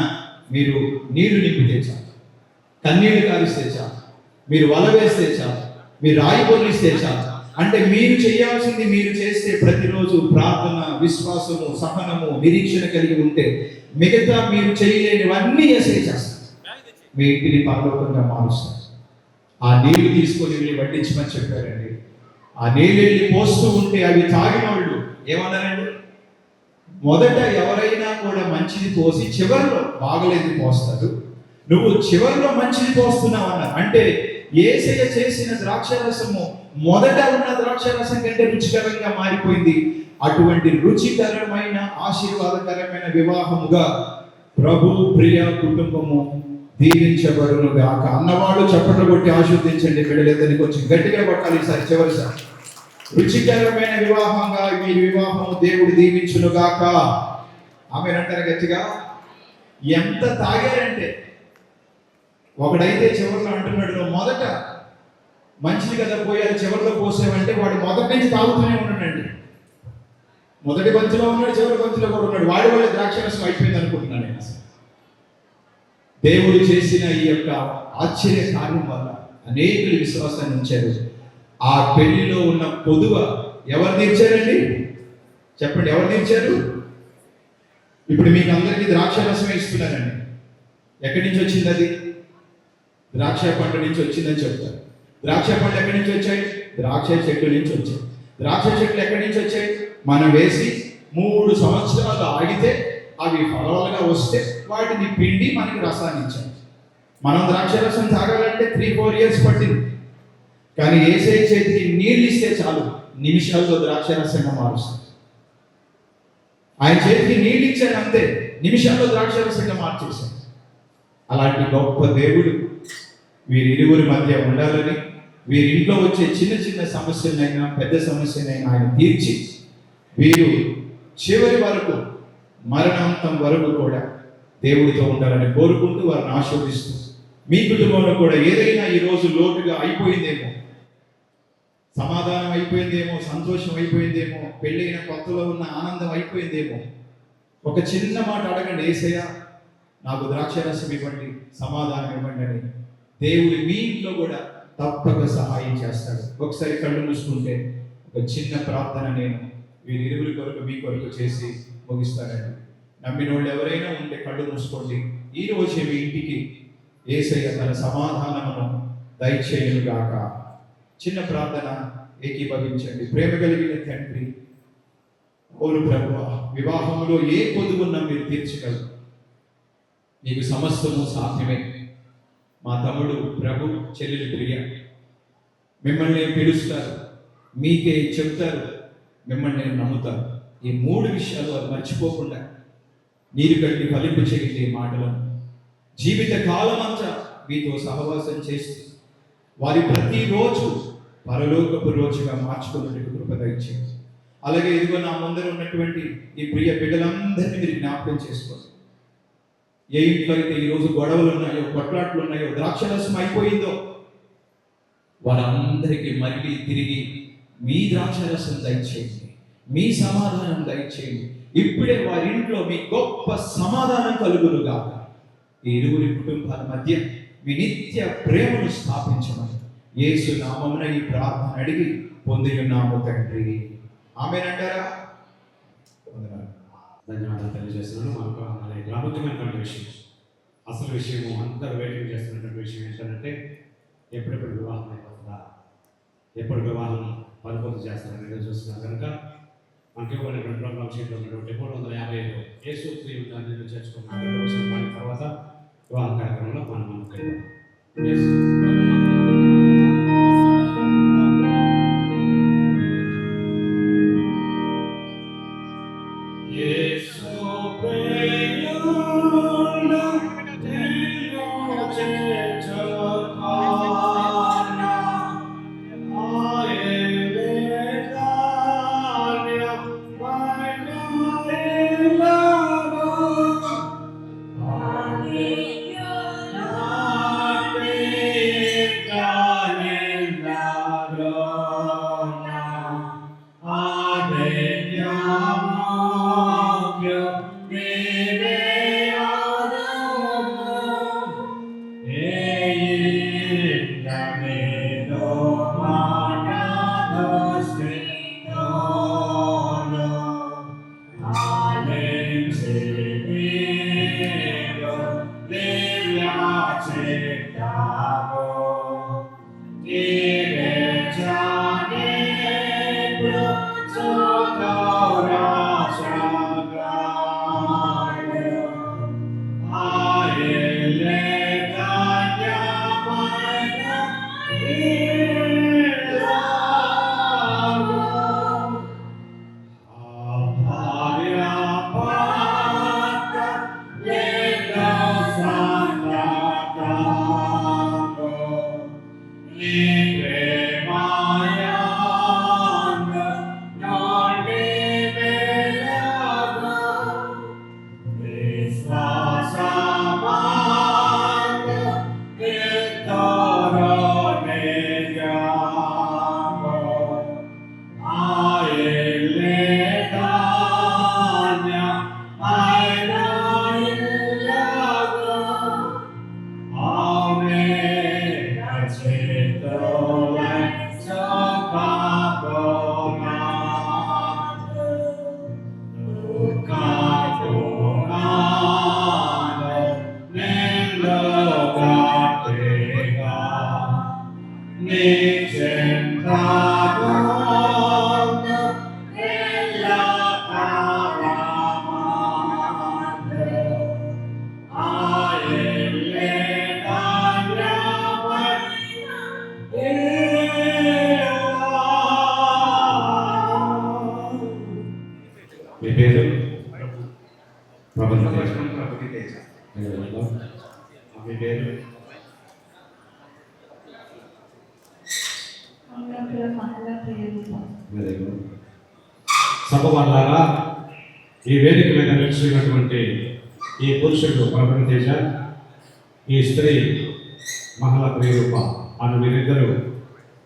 మీరు నీళ్లు నింపితే చాలు, కన్నీళ్లు కారిస్తే చాలు, మీరు వల వేస్తే చాలు, మీరు రాయి పొర్లిస్తే చాలు. అంటే మీరు చేయాల్సింది మీరు చేస్తే ప్రతిరోజు ప్రార్థన, విశ్వాసము, సహనము, నిరీక్షణ కలిగి ఉంటే మిగతా మీరు చేయలేనివన్నీ యేసయ్య చేస్తారు. మీ ఇంటిని పరలోకంగా మారుస్తారు. ఆ నీళ్లు తీసుకొని వెళ్ళి వడ్డించమని చెప్పారండి. ఆ నీళ్ళు వెళ్ళి పోస్తూ ఉంటే అవి తాగిన వాళ్ళు ఏమన్నారండి? మొదట ఎవరైనా కూడా మంచిది పోసి చివరిలో బాగలేదు పోస్తారు, నువ్వు చివరిలో మంచిది పోస్తున్నావు అన్నారు. అంటే యేసయ్య చేసిన ద్రాక్షరసము మొదట ఉన్న ద్రాక్షరసం కంటే రుచికరంగా మారిపోయింది. అటువంటి రుచికరమైన ఆశీర్వాదకరమైన వివాహముగా ప్రభు ప్రియ కుటుంబము దీవించబడును గాక. అన్నవాళ్ళు చప్పట్లు కొట్టి ఆశీర్వదించండి. బిడ్డలందరినీ కొంచెం గట్టిగా కొట్టాలి ఈసారి చివరిసారి. రుచికరమైన వివాహంగా మీ వివాహము దేవుడు దీవించును గాక. ఆమె అంటారు గట్టిగా. ఎంత తాగారంటే ఒకడైతే చివరిలో అంటున్నాడు, నువ్వు మొదట మంచిది కదా పోయారు, చివరిలో పోసావంటే వాడు మొదటి నుంచి తాగుతూనే ఉన్నాడండి. మొదటి బంతిలో ఉన్నాడు, చివరి బంతిలో కూడా ఉన్నాడు. వాడి వల్ల ద్రాక్షరసం అయిపోయింది అనుకుంటున్నాను నేను. అసలు దేవుడు చేసిన ఈ యొక్క ఆశ్చర్య కార్యం వల్ల అనేకులు విశ్వాసాన్ని ఉంచారు. ఆ పెళ్లిలో ఉన్న పొదువ ఎవరు తీర్చారండి? చెప్పండి, ఎవరు తీర్చారు? ఇప్పుడు మీకు అందరికీ ద్రాక్షరసం ఇస్తున్నారండి. ఎక్కడి నుంచి వచ్చింది అది? ద్రాక్ష పండు నుంచి వచ్చిందని చెప్తారు. ద్రాక్ష పండు ఎక్కడి నుంచి వచ్చాయి? ద్రాక్ష చెట్ల నుంచి వచ్చాయి. ద్రాక్ష చెట్లు ఎక్కడి నుంచి వచ్చాయి? మనం వేసి 3 సంవత్సరాలు ఆగితే అవి ఫలాలుగా వస్తే వాటిని పిండి మనకి రసాన్ని ఇచ్చాం. మనం ద్రాక్షరసం తాగాలంటే 3-4 ఇయర్స్ పట్టింది. కానీ యేసయ్య చేతికి నీళ్ళు ఇస్తే చాలు, నిమిషాల్లో ద్రాక్షరసంగా మారుస్తాం. ఆయన చేతికి నీళ్ళు ఇచ్చాడు అంతే, నిమిషాల్లో ద్రాక్షరసంగా మార్చేశాం. అలాంటి గొప్ప దేవుడు వీరిరువురి మధ్య ఉండాలని, వీరింట్లో వచ్చే చిన్న చిన్న సమస్యలైనా పెద్ద సమస్యలైనా ఆయన తీర్చి వీరు చివరి వరకు, మరణాంతం వరకు కూడా దేవుడితో ఉండాలని కోరుకుంటూ వారిని ఆశీర్వదిస్తూ, మీ కుటుంబంలో కూడా ఏదైనా ఈరోజు లోటుగా అయిపోయిందేమో, సమాధానం అయిపోయిందేమో, సంతోషం అయిపోయిందేమో, పెళ్ళైన కొత్తలో ఉన్న ఆనందం అయిపోయిందేమో, ఒక చిన్న మాట అడగండి, యేసయ్య నాకు ద్రాక్షరసం ఇవ్వండి, సమాధానం ఇవ్వండి అని. దేవుడు మీ ఇంట్లో కూడా తప్పక సహాయం చేస్తాడు. ఒకసారి కళ్ళు మూసుకుంటే ఒక చిన్న ప్రార్థన నేను వీరిరువురి కొరకు మీ కొరకు చేసి ముగిస్తానండి. నమ్మిన వాళ్ళు ఎవరైనా ఉంటే కళ్ళు మూసుకోండి. ఈ రోజే మీ ఇంటికి యేసయ్య తన సమాధానమును దయచేయును గాక. చిన్న ప్రార్థన ఏకీభవించండి. ప్రేమ కలిగిన తండ్రి, ఓరు ప్రభువా, వివాహంలో ఏ పొదుగున్నా మీరు తీర్చగలరు. నీకు సమస్తము సాధ్యమే. మా తమ్ముడు ప్రభు, చెల్లెలు ప్రియ మిమ్మల్ని పిలుస్తారు, మీకే చెప్తారు, మిమ్మల్ని నమ్ముతారు. ఈ 3 విషయాలు అది మర్చిపోకుండా నీరు కట్టి ఫలింపు చేయండి. మాటలను జీవిత కాలం అంతా మీతో సహవాసం చేస్తూ వారి ప్రతిరోజు పరలోకపు రోజుగా మార్చుకున్నట్టు కృప దయచేయండి. అలాగే ఇదిగో నా ముందర ఉన్నటువంటి ఈ ప్రియ బిడ్డలందరినీ మీరు జ్ఞాపకం చేసుకోండి. ఏ ఇంట్లో అయితే ఈరోజు గొడవలు ఉన్నాయో, కొట్లాట్లు ఉన్నాయో, ద్రాక్షరసం అయిపోయిందో, వారందరికీ మళ్ళీ తిరిగి మీ ద్రాక్షరసం దయచేయండి, మీ సమాధానం దయచేయండి. ఇప్పుడే వారి ఇంట్లో మీ గొప్ప సమాధానం కలుగునుగా. ఈ ఇరువురి కుటుంబాల మధ్య మీ నిత్య ప్రేమను స్థాపించమని యేసు నామమున ఈ ప్రార్థన అడిగి పొందియున్నాము తండ్రి. ఆమేనంటారా? ధన్యవాదాలు తెలియజేస్తున్నాను. మన ప్రాముఖ్యమైనటువంటి విషయం, అసలు విషయము అందరూ వెయిటింగ్ చేస్తున్నటువంటి విషయం ఏంటంటే ఎప్పుడెప్పుడు వివాహం అయిపోతుందా, ఎప్పుడు వివాహం పరిపూర్తి చేస్తారని చూస్తున్నారు కనుక మనకి ఇవ్వబడినటువంటి ప్రోగ్రామ్ షీట్లో ఉన్నటువంటి 355 యేసు క్రీస్తు సన్నిధిలో చేర్చుకున్నాం. తర్వాత వివాహ కార్యక్రమంలో మనం ముందుకెళ్దాం. Yes. మీ పేరు? ప్రభుకి తేజ. మీ పేరు? సభ వాళ్ళారా, ఈ వేదిక మీద నిలిచినటువంటి ఈ పురుషుడు ప్రభు తేజ, ఈ స్త్రీ మహిళా ప్రియరూప అను వీరిద్దరూ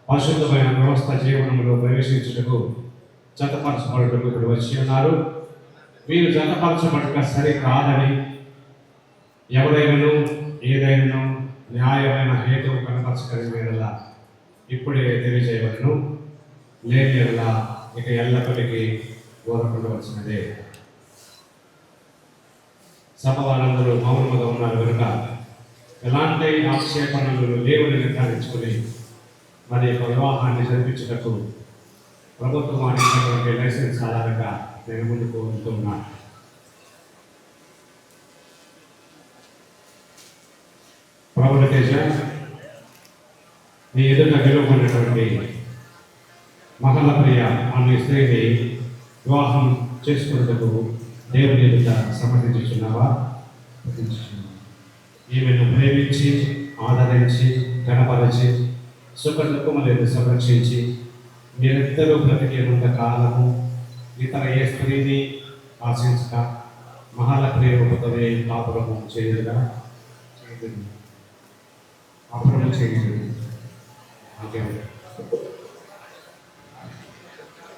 పరిశుద్ధమైన వ్యవస్థ జీవనంలో ప్రవేశించుటకు జతపరచబడుటకు ఇప్పుడు వచ్చి ఉన్నారు. వీరు జతపరచబడక సరి కాదని ఎవరైనాను ఏదైనా న్యాయమైన హేతువు కనపరచగలిగేలా ఇప్పుడే తెలియజేయవలను. లేని ఎడల ఇక ఎల్లప్పటికీ కోరకుండవలసినదే. సభ వారందరూ మౌనముగా ఉన్నారు కనుక ఎలాంటి ఆక్షేపణలు లేవని నిర్ధారించుకుని మరి యొక్క వివాహాన్ని జరిపించుటకు ప్రభుత్వం అందించినటువంటి లైసెన్స్ ఆధారంగా నేను ముందుకు వెళ్తున్నాను. ప్రభుత్వ తేజ, నీ ఎదుట గెలుపొందినటువంటి మహిళా ప్రియ అనే స్త్రీని వివాహం చేసుకున్నట్టుకు దేవుని ఎదుట సమర్థించుచున్నావా? ఈమెను ప్రేమించి ఆదరించి గణపరిచి సుఖ దుఃఖములను సంరక్షించి మీరిద్దరూ బ్రతికేంత కాలము ఇతర ఏ స్త్రీని ఆశించక మహాలక్ష్మి రూపతోనే కాపురము చేయదుగా కాపురము చేయదు.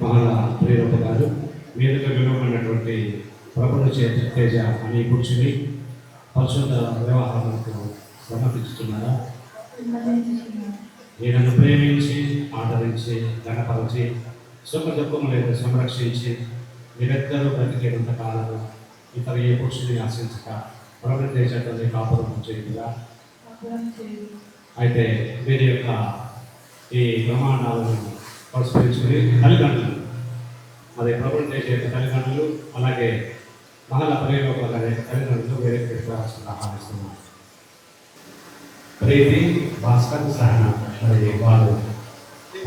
మహాల ప్రియరూప గారు మీదుగా విలువమైనటువంటి ప్రభుత్వ తేజ అని కూర్చుని పరిశుద్ధ వ్యవహారాలకు సమర్పించుతున్నారా? ఈయనను ప్రేమించి ఆదరించి గణపరిచి సుఖ దుఃఖములను సంరక్షించి మీరిద్దరూ బ్రతికేంత కాలము ఇతర ఏ పురుషుని ఆశించక ప్రభుత్వ తేజతోనే కాపురం చేయదుగా. అయితే వీరి యొక్క ఈ ప్రమాణాలను పరిశీలించుకుని తల్లిదండ్రులు, అదే ప్రభుత్వ తేజ తల్లిదండ్రులు అలాగే మహిళా ప్రేమకు తల్లిదండ్రులు వేరే పెట్టుకోవాల్సిన ఆహ్వానిస్తున్నాను. ప్రీతి భాస్కర్ సహన మరి వారు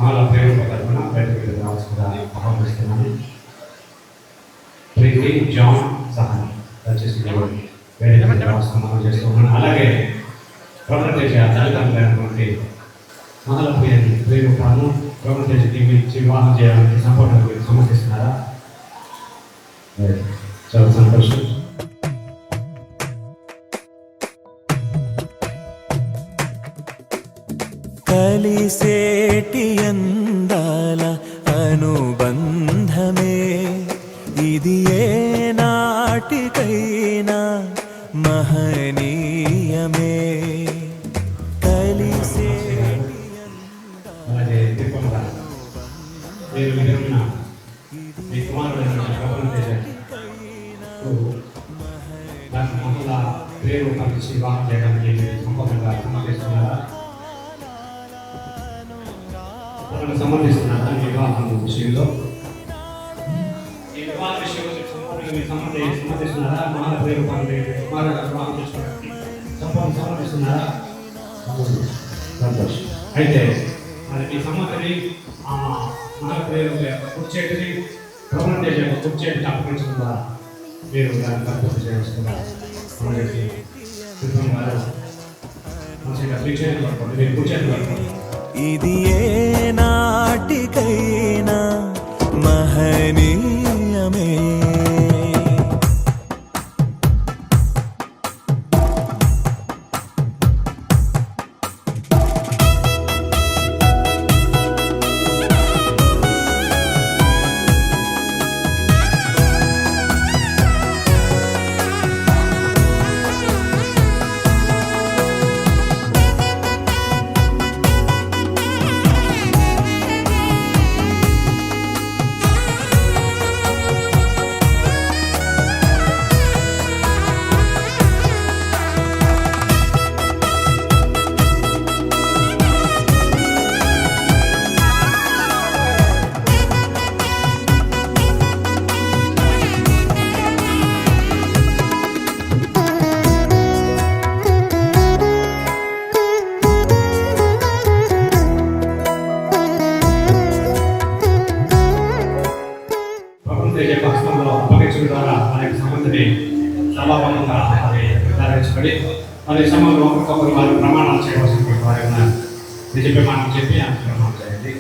మహిళా ప్రేమ తరఫున బయటకు రావాల్సిందిగా ఆహ్వానిస్తున్నాను. ప్రీతి జాన్ సహన దయచేసి వేరే రావాల్సిన చేస్తున్నాను. అలాగే ప్రొఫెసర్ తల్లిదండ్రులైనటువంటి మహిళా ప్రేమను ప్రొఫెసర్ దీవించి వివాహం చేయాలని సంపూర్ణ సమర్థిస్తున్నారా? చాలా సంతోషం. కలిసేటి అందాల అనుబంధమే ఇది ఏ నాటికైనా మహనీయమే. అలాగే దీపంగా మీరు విధంగా మీ కుమారుడైన ప్రబలం చేశారు దాని మహిళ పేరు కలిసి వివాహం చేయడానికి సంపూర్ణంగా సమర్థిస్తున్నారా? సమర్థిస్తున్నారా ఈ వివాహం విషయంలో? ఈ వివాహ విషయంలో సంపూర్ణంగా మీరు సమర్థిస్తున్నారా? మహిళ పేరు కుమారుడు వివాహం చేసుకోవడానికి సంపూర్ణ సమర్థిస్తున్నారా? సంతోషం. అయితే మరి మీ సమ్మతిని మహిళ పేరు కూర్చేటిని ప్రబలం చేసే కూర్చేటిని అప్పగించడం ద్వారా మీరు దాన్ని కర్తవ్యం చేయవలసిందిగా సిద్ధం గారు మంచిగా కూర్చేది పడుకోండి. మీరు కూర్చేది పడుకోండి. ఇది ఏ నాటికైనా మహనీయమే. అప్పగించడం ద్వారా మనకి సంబంధించి సభాపంగా నిర్ధారించబడి మరి సమయంలో ఒకరికొకరు వారి ప్రమాణాలు చేయవలసిన వారి ఉన్నారు. నిజ ప్రమాణం చెప్పి ఆ ప్రమాణం చేయండి.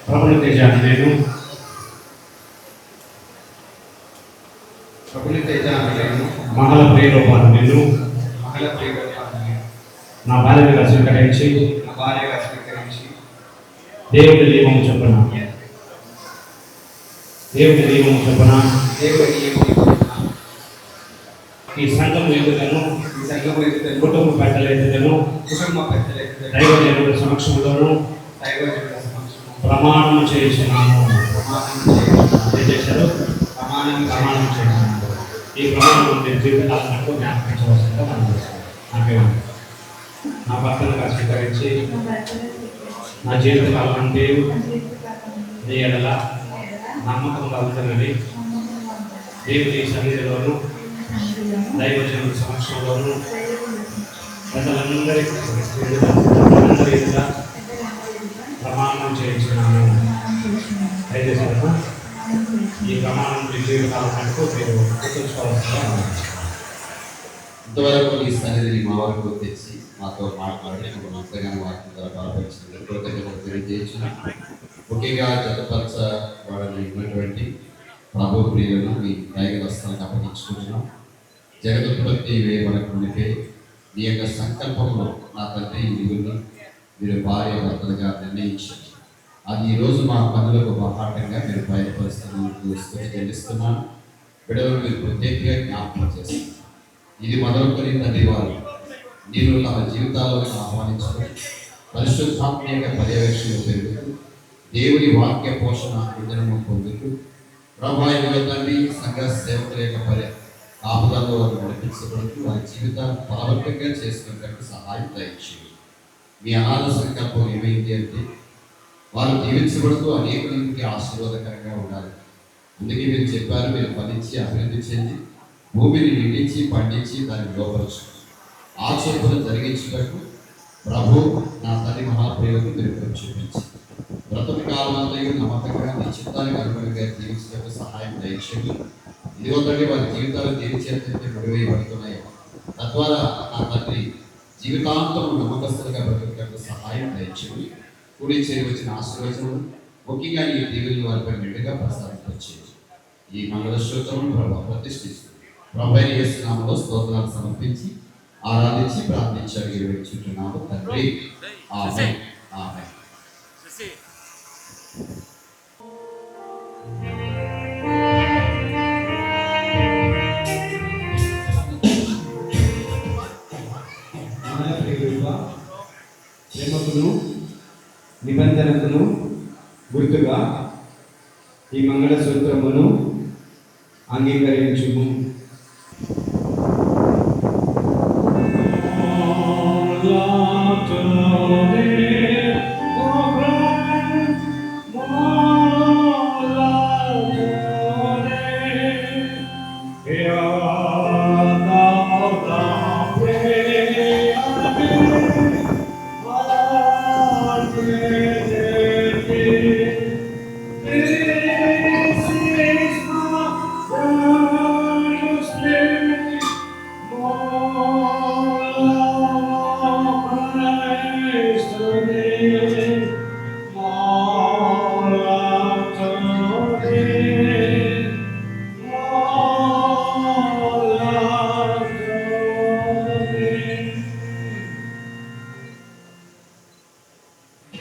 ప్రభుత్వ తేజాన్ని నేను మహల ప్రియరూపాన్ని నేను నా భార్యగా స్వీకరించి దేవుడి దీపం చొప్పున ఈ సంఘం ఎదుగుదను కుటుంబ పెద్దల ఎదుగుదను దైవజనుల సమక్షంలోను ప్రమాణం చేస్తున్నాను. ప్రమాణం చేస్తున్నాను. ఈ ప్రమాణం మీరు జీవితాలకు జ్ఞాపకించవలసిందిగా మనం నాకేమండి నా భర్తను స్వీకరించి నా జీవితకాలం అంటే నీ ఎడల నమ్మకంగా ఉంటుందని దేవుని సన్నిధిలోను దైవజనుల సమక్షంలోను ప్రజలందరి ఎదుట ప్రమాణం చేయించున్నాను. అయితే సార్ ఈ ప్రమాణం మీ జీవితాల మటుకు మీరు గుర్తుంచుకోవాల్సిందిగా ఇంతవరకు ఈ సన్నిధిని మా వరకు తెచ్చి మాతో మాట్లాడి ఎంతగానో వాక్యం ద్వారా బలపరిచిన కృతజ్ఞతలు తెలియజేస్తున్నాను. ముఖ్యంగా జతపరచబడని ఉన్నటువంటి ప్రభు ప్రియులను మీ దైవదస్తానికి అప్పగించుకుంటున్నాం. జగదుత్పత్తి వేయబడక మునిపే మీ యొక్క సంకల్పంలో నా తండ్రి ఇరుగుని మీరు భార్య భర్తలుగా నిర్ణయించారు. అది ఈరోజు మా పనులకు బహాటంగా మీరు బయలుపరుస్తున్నందుకు స్తుతి చెల్లిస్తున్నాను. బిడ్డలు మీరు ప్రత్యేకంగా జ్ఞాపకం చేస్తున్నారు. ఇది మొదలుకొని తండ్రి వారు మీరు తమ జీవితాలను ఆహ్వానించడం పరిశుద్ధాత్మ యొక్క పర్యవేక్షణ పెరుగుతూ దేవుని వాక్య పోషణ విధానము పొందుతూ ప్రభావిత తండ్రి సంఘ సేవకుల యొక్క కాపుదల్లో వారు నడిపించబడుతూ వారి జీవితాన్ని బలవంతంగా చేసుకున్నట్టు సహాయం దయచేయండి. మీ అనాథ సంకల్పం ఏమైంది అంటే వారు జీవించబడుతూ అనేకులకి ఆశీర్వాదకరంగా ఉండాలి. అందుకే మీరు చెప్పారు, మీరు ఫలించి అభివృద్ధి చెంది భూమిని నిండించి పండించి దాన్ని లోపరచు. ఆ చొప్పున జరిగించుటకు ప్రభు నా తల్లి మహాప్రియులకు తిరుగుతూ చూపించి బ్రతుకు కాలమంతయు నమ్మకంగా నీ చిత్తానికి అనుగుణంగా జీవించడానికి సహాయం దయచేయండి. ఇదిగో తండ్రి, వారి జీవితాలు దేని చేత ముడివేయబడుతున్నాయి. తద్వారా నా తండ్రి జీవితాంతం నమ్మకస్తులుగా బ్రతుకుటకు సహాయం దయచేయండి. కూడి చేరి వచ్చిన ఆశీర్వచనలు ముఖ్యంగా ఈ దీవులు వారిపై నిండుగా ప్రసాదించేది. ఈ మంగళసూత్రమును ప్రభు ప్రతిష్ఠిస్తూ ప్రభు యేసు నామములో స్తోత్రాలు సమర్పించి ఆరాధించి ప్రార్థించి అడిగి వేడుచుంటున్నాము తండ్రి. ఆమేన్. ఆమేన్. ప్రేమకును నిబంధనకును గుర్తుగా ఈ మంగళసూత్రమును అంగీకరించుము.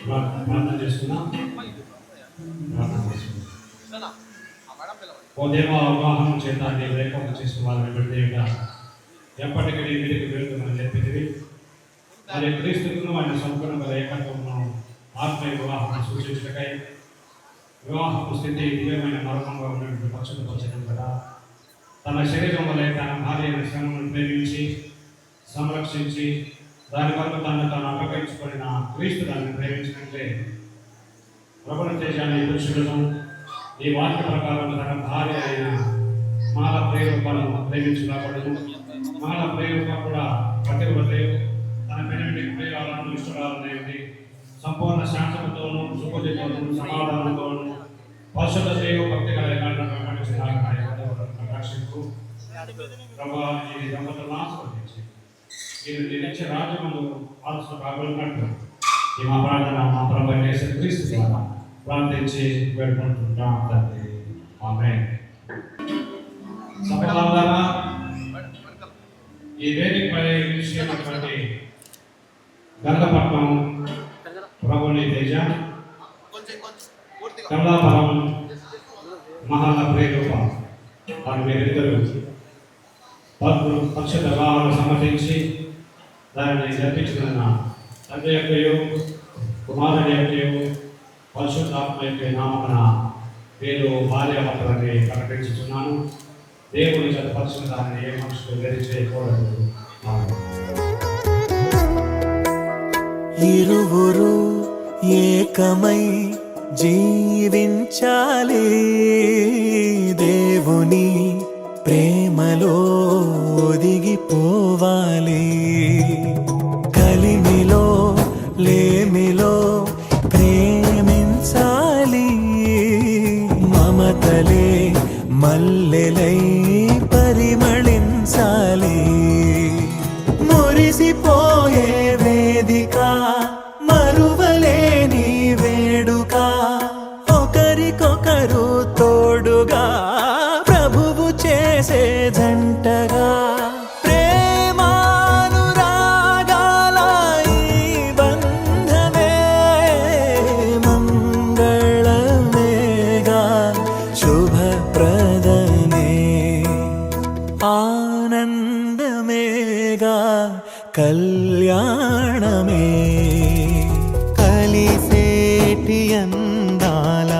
ప్రార్థన చేసుకున్నాం. ఓ దేవ, అవగాహన చేత నీ లేఖనం చేసిన వాళ్ళని బట్టి ఎప్పటికీ నీ మీదకి వెళ్తుందని చెప్పినవి మరి క్రీస్తును ఆయన సంపూర్ణంగా ఏకత్వమును ఆత్మీయ వివాహం సూచించటకై వివాహపు స్థితి దివ్యమైన మరణంగా ఉన్నటువంటి పక్షులు కదా తన శరీరం వల్ల తన భార్య శ్రమను ప్రేమించి సంరక్షించి దాని వల్ల తాను అపకరించుకున్న క్రీస్తు దాన్ని ప్రేమించినట్లే ప్రభుత్వ తేజాన్ని పురుషులను ఈ వాక్య ప్రకారం తన భార్య అయిన మాల ప్రేరూపాలను ప్రేమించుకోబడదు. మాల ప్రేరూప కూడా ప్రతిభలేవు తన పెనిమిటి ప్రియాలను ఇష్టరాలనేది సంపూర్ణ శాంతముతోనూ సుఖతోనూ సమాధానంతోనూ పరిశుద్ధ దేవ భక్తి రక్షించు ప్రభా ఈ దంపతులను ఆస్వాదించి ఇది నిత్య రాజ్యములు ఆలోచన కాబడినట్టు ఈ మా ప్రార్థన మా ప్రభు యేసు క్రీస్తు ద్వారా ప్రార్థించి వేడుకుంటున్నాం తండ్రి. ఆమేన్. సభ్యులారా, ఈ వేదికపై విషయమైనటువంటి గంగపట్నం ప్రభుని తేజ, కమలాపురం మహాల ప్రేరూప వారి మీరిద్దరూ పక్షుల వివాహాలు సమ్మతించి దానిని జరిపించిన తండ్రి యొక్కయు కుమారుని యొక్కయు పరిశుద్ధాత్మ యొక్క నామమున నేను భార్యాభర్తలని ప్రకటించుతున్నాను. దేవుని జతపరిచిన దాన్ని ఏ మనుషులు వేరు చేయకూడదు. ఇరువురు ఏకమై జీవించాలి, దేవుని ప్రేమలో ఒదిగిపోవాలి. కలిమిలో లేమిలో ప్రేమించాలి, మమతలే మల్లెలై పరిమళించాలి. మురిసిపోయే వేదిక, మరువలేని వేడుక, ఒకరికొకరు తోడుగా ప్రభువు చేసే జంటగా ప్రేమానురాగాల ఈ బంధమే మంగళమేగా శుభప్రదమే ఆనందమేగా కళ్యాణమే కలిసేటి అందాల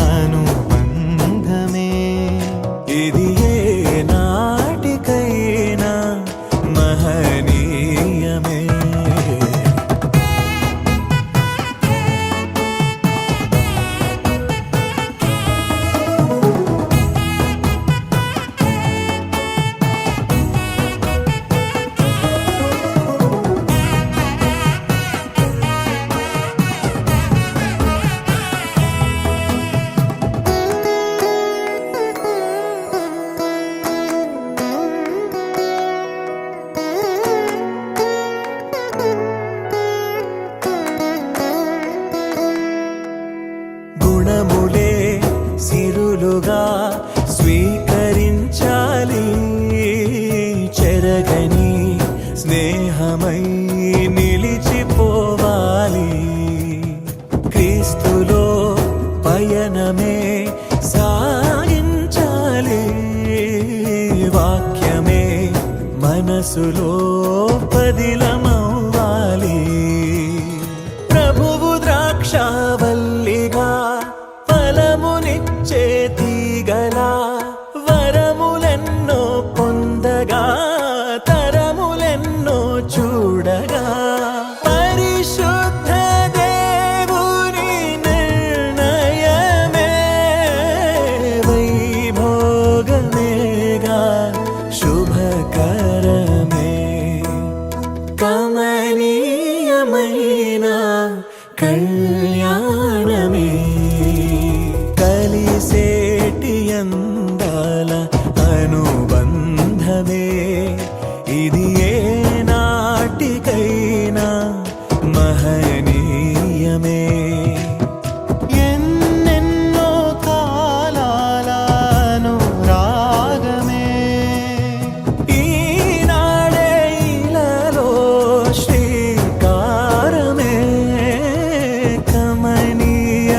అనుబంధమే ఇది ఏ నాటికైనా మహనీయమే. వాక్యమే మనసులో పదిలమవ్వాలి. ప్రభువు ద్రాక్షావల్లిగా ఫలమునిచ్చే తీగలా వరములెన్నో పొందగా తరములెన్నో చూడగా పరిశుద్ధ దేవుని నిర్ణయమే వైభోగమేగా శుభకరమే. కమనీయమైన కళ్యాణమే కలిసేటి అందాల అనుబంధమే. ఇది ఏ నాటికైనా మహనీయమే. ఎన్నెన్నో కాలాల అనురాగమే ఈనాడే ఇలాలో శ్రీకారమే. కమనీయమైన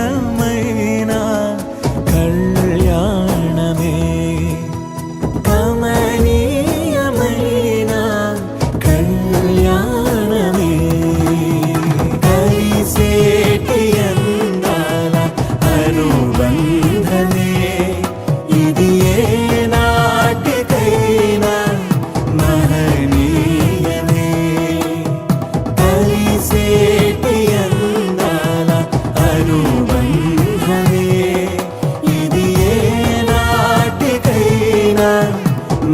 కళ్యాణమే కమనీయమైన కళ్యాణమే కలిసేటి అందాల అనుబంధమే. ఇది ఏ నాటికైనా మహనీయమే కలిసేటి అందాల అనుబంధమే. ఇది ఏ నాటికైనా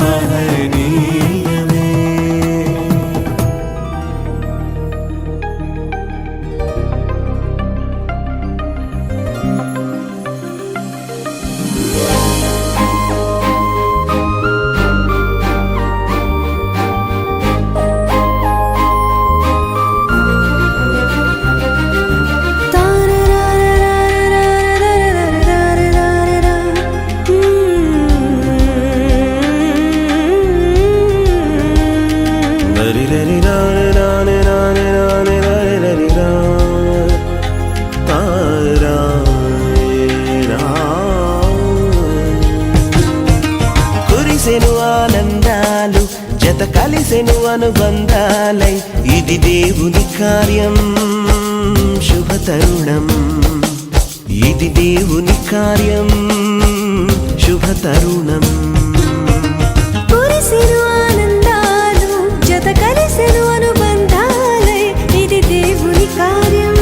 మహనీయమే. కురిసెను ఆనందాలు జత కలిసెను అనుబంధాలై ఇది దేవుని కార్యం శుభతరుణం. ఇది దేవుని కార్యం శుభతరుణం. కురిసెను ఆనందాలు జత కలిసెను అనుబంధాలై ఇది దేవుని కార్యం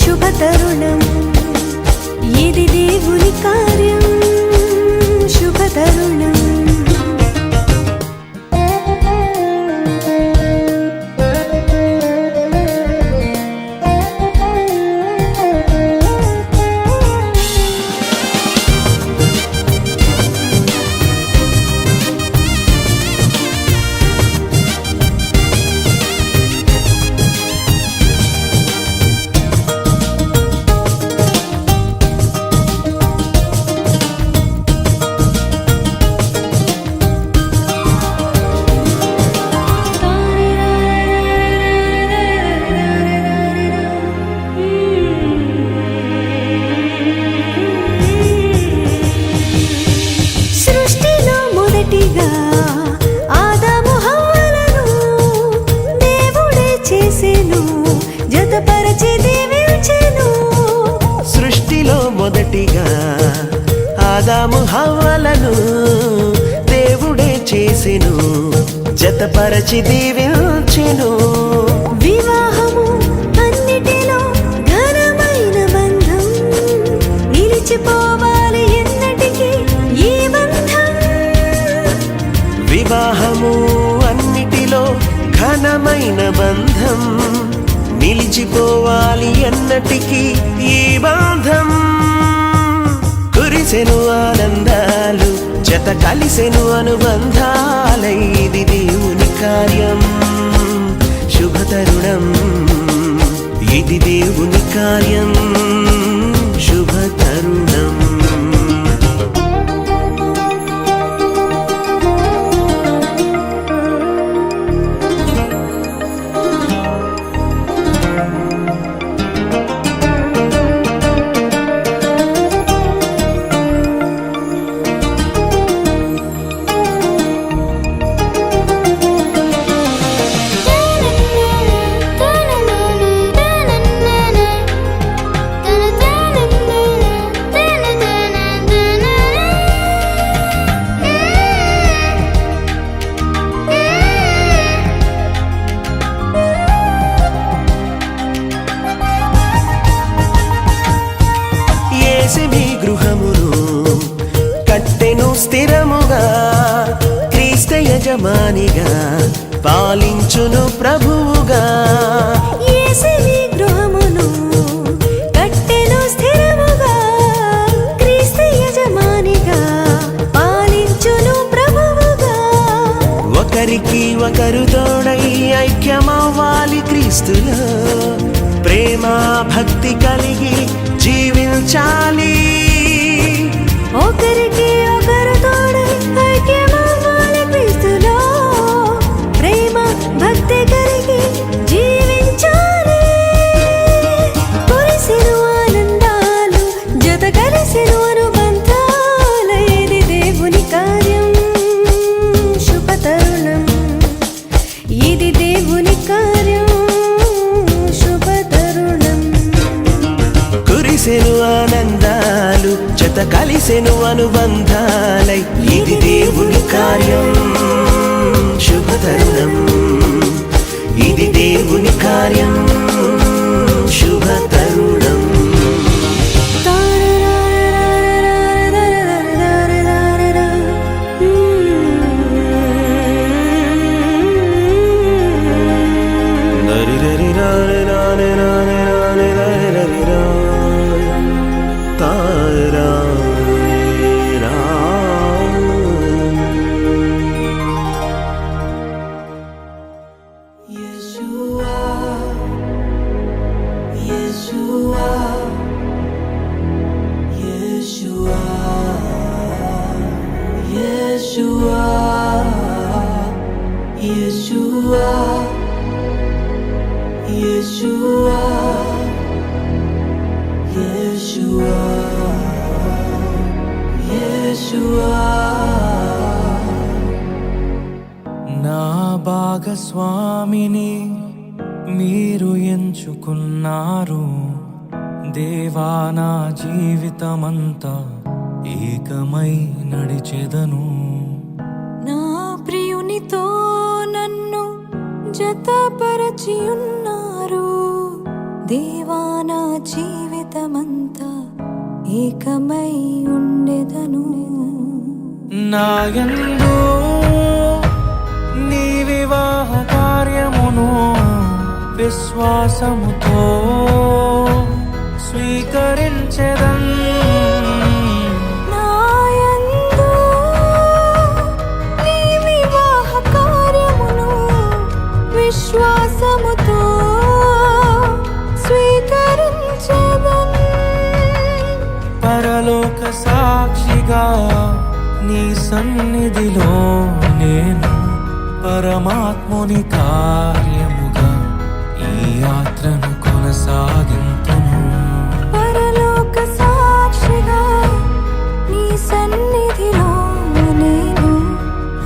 శుభతరుణం. ఇది దేవుని కార్యం శుభతరుణం. సృష్టిలో మొదటిగా ఆదాము హవ్వలను దేవుడే చేసెను జతపరచి దీవించెను. సృష్టిలో మొదటిగా ఆదాము హవ్వలను దేవుడే చేసెను జతపరచి దీవించెను. వివాహము అన్నిటిలో ఘనమైన బంధం నిలిచిపోవాలి ఎన్నటికీ ఈ బంధం. వివాహము అన్నిటిలో ఘనమైన బంధం నిలిచిపోవాలి ఎన్నటికీ ఈ బంధం. కురిసెను ఆనందాలు జత కలిసెను అనుబంధాలై ఇది దేవుని కార్యం శుభతరుణం. ఇది దేవుని కార్యం శుభతరుణం. యజమానిగా పాలించును ప్రభువుగా. యేసుని గృహమును కట్టెను స్థిరముగా, క్రీస్తు యజమానిగా పాలించును ప్రభువుగా. ఒకరికి ఒకరు తోడై ఐక్యమవ్వాలి క్రీస్తులో, ప్రేమ భక్తి కలిగి జీవించాలి. ఒకరికి ఒకరు తోడై ఐక్యమవ్వాలి క్రీస్తులో, ప్రేమ భక్తి కలిగి జీవించాలి. కురిసెను ఆనందాలు, జత కలిసెను అనుబంధాలు, ఇది దేవుని కార్యం శుభతరుణం, ఇది దేవుని కార్యం శుభతరుణం. కురిసెను ఆనందాలు, జత కలిసెను అనుబంధాలై, ఇది దేవుని కార్యం శుభతరుణం, ఇది దేవుని కార్యం శుభతరుణం. నా భాగస్వామిని మీరు ఎంచుకున్నారు దేవా, నా జీవితమంతా ఏకమై నడిచెదను. నా ప్రియునితో నన్ను జతపరచి ఉన్నారు దేవా, నా జీవితమంతా ఏకమై ఉండెదను. నాయందు నీ వివాహ కార్యమును విశ్వాసముతో స్వీకరించెదన్. నాయందు నీ వివాహ కార్యమును విశ్వాసముతో స్వీకరించెదన్. పరలోక సాక్షిగా నీ సన్నిధిలో నేను పరమాత్ముని కార్యముగా ఈ యాత్రను కొనసాగింతును. పరలోక సాక్షిగా నీ సన్నిధిలో నేను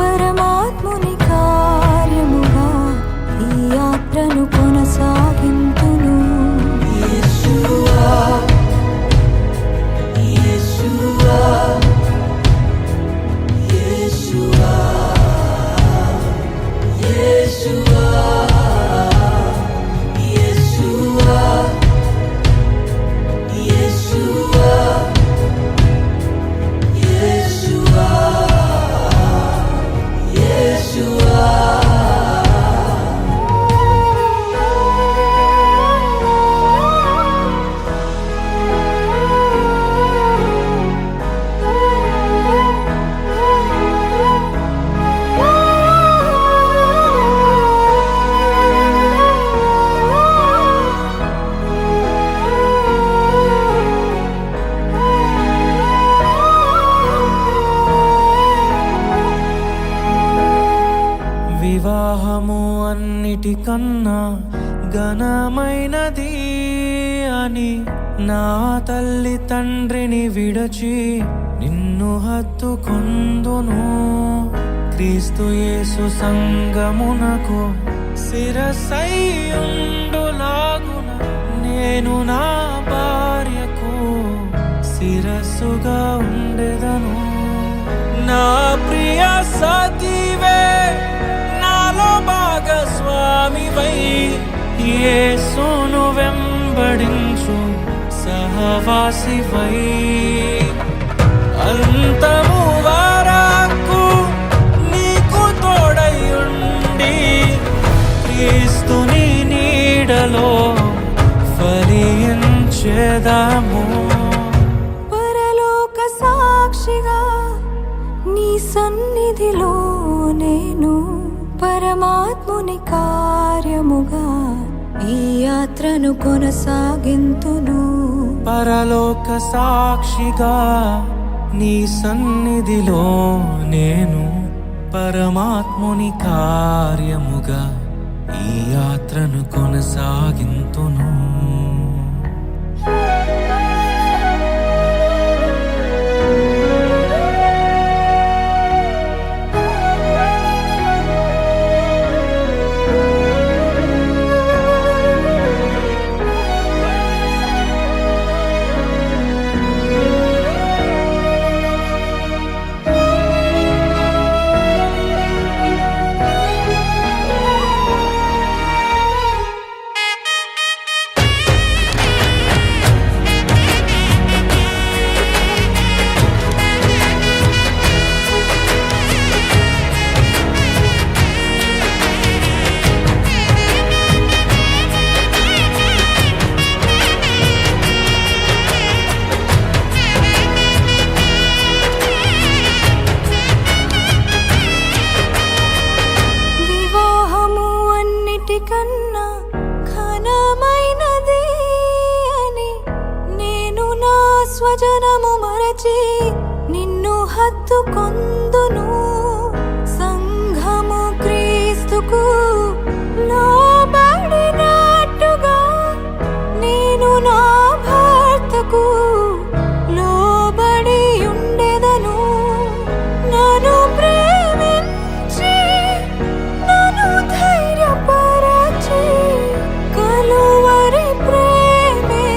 పరమాత్ముని కార్యముగా ఈ యాత్రను కొనసాగింతును. వివాహము అన్నిటికన్నా ఘనమైనది అని నా తల్లి తండ్రిని విడచి నిన్ను హత్తుకొందును. క్రీస్తు యేసు సంగమునకు శిరస్సైయుండులాగున నేను నా భార్యకు శిరస్సుగా ఉండెదను. నా ప్రియ సతీవే నాలో భాగస్వామివై యేసును వెంబడించు సహవాసివై అంతము వరకు నీకు తోడై సన్నిధిలో నేను పరమాత్ముని కార్యముగా ఈ యాత్రను కొనసాగింతును. పరలోక సాక్షిగా నీ సన్నిధిలో నేను పరమాత్ముని కార్యముగా ఈ యాత్రను కొనసాగింతును. వివాహము అన్నిటికన్నా ఘనమైనది అని నేను నా స్వజనము మరచి నిన్ను హత్తుకొందును. సంఘము క్రీస్తుకు లోబడినట్టుగా నేను నా భర్తకు లోబడి ఉండెదను. నన్ను ప్రేమించి నన్ను ధైర్యపరచి కలువరి ప్రేమే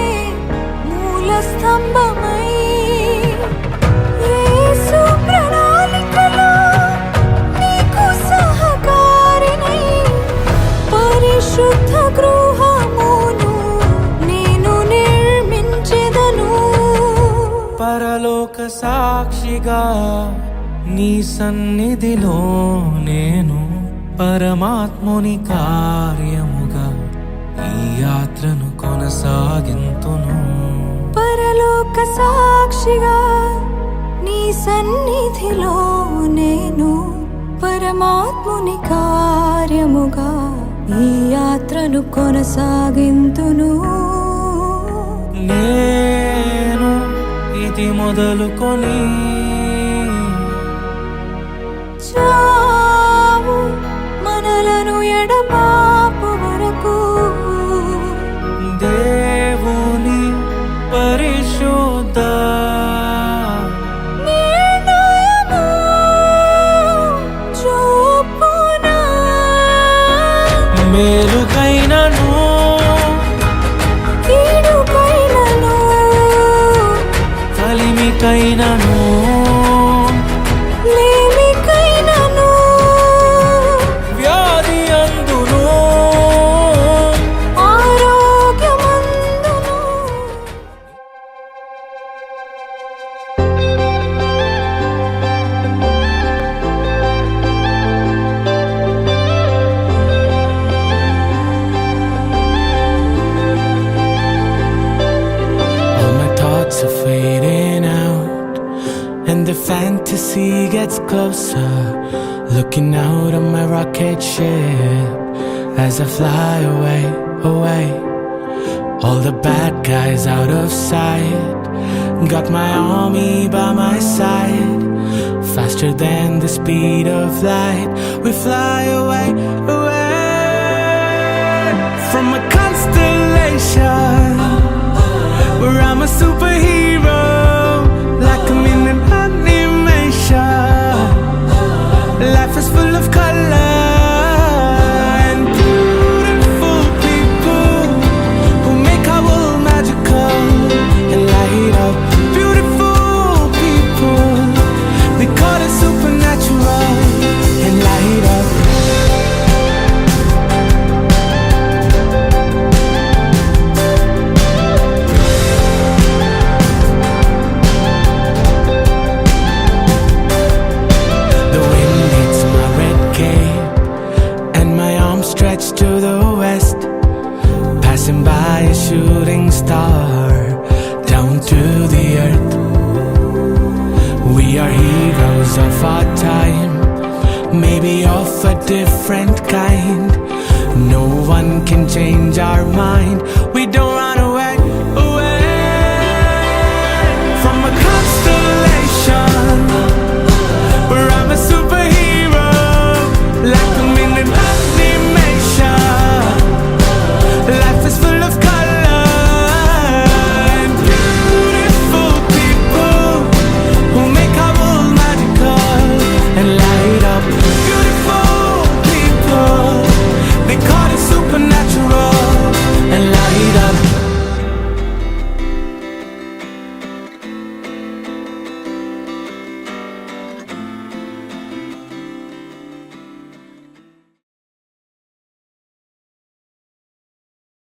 మూల స్తంభమై యేసు ప్రణాళికలో నీకు సహకారినై పరిశుద్ధ గృహమును నేను నిర్మించెదను. పరలోక సాక్షిగా నీ సన్నిధిలో నేను పరమాత్ముని కార్యముగా ఈ యాత్రను కొనసాగింతును. పరలోక సాక్షిగా నీ సన్నిధిలో నేను పరమాత్ముని కార్యముగా ఈ యాత్రను కొనసాగింతును. నేను ఇది మొదలుకొని చావు మనలను ఎడబాపు వరకు దేవుని పరిశుద్ధ నిర్ణయము చూపున మేలుకైనను కీడుకైనను కలిమికైనను లేమికైనను వ్యాధి అందును ఆరోగ్యమందును All my thoughts are fading out, and the fantasy gets closer. Looking out on my rocket ship as I fly away, away. All the bad guys out of sight, got my army by my side. Faster than the speed of light, we fly away, away from a constellation where I'm a superhero, like I'm in an animation. Life is full of color and beautiful people who make our world magical and light up. Beautiful people, they call it supernatural and light up. The wind hits my red cape maybe of a different kind. No one can change our mind. We don't run away, away from a constellation, where I'm a super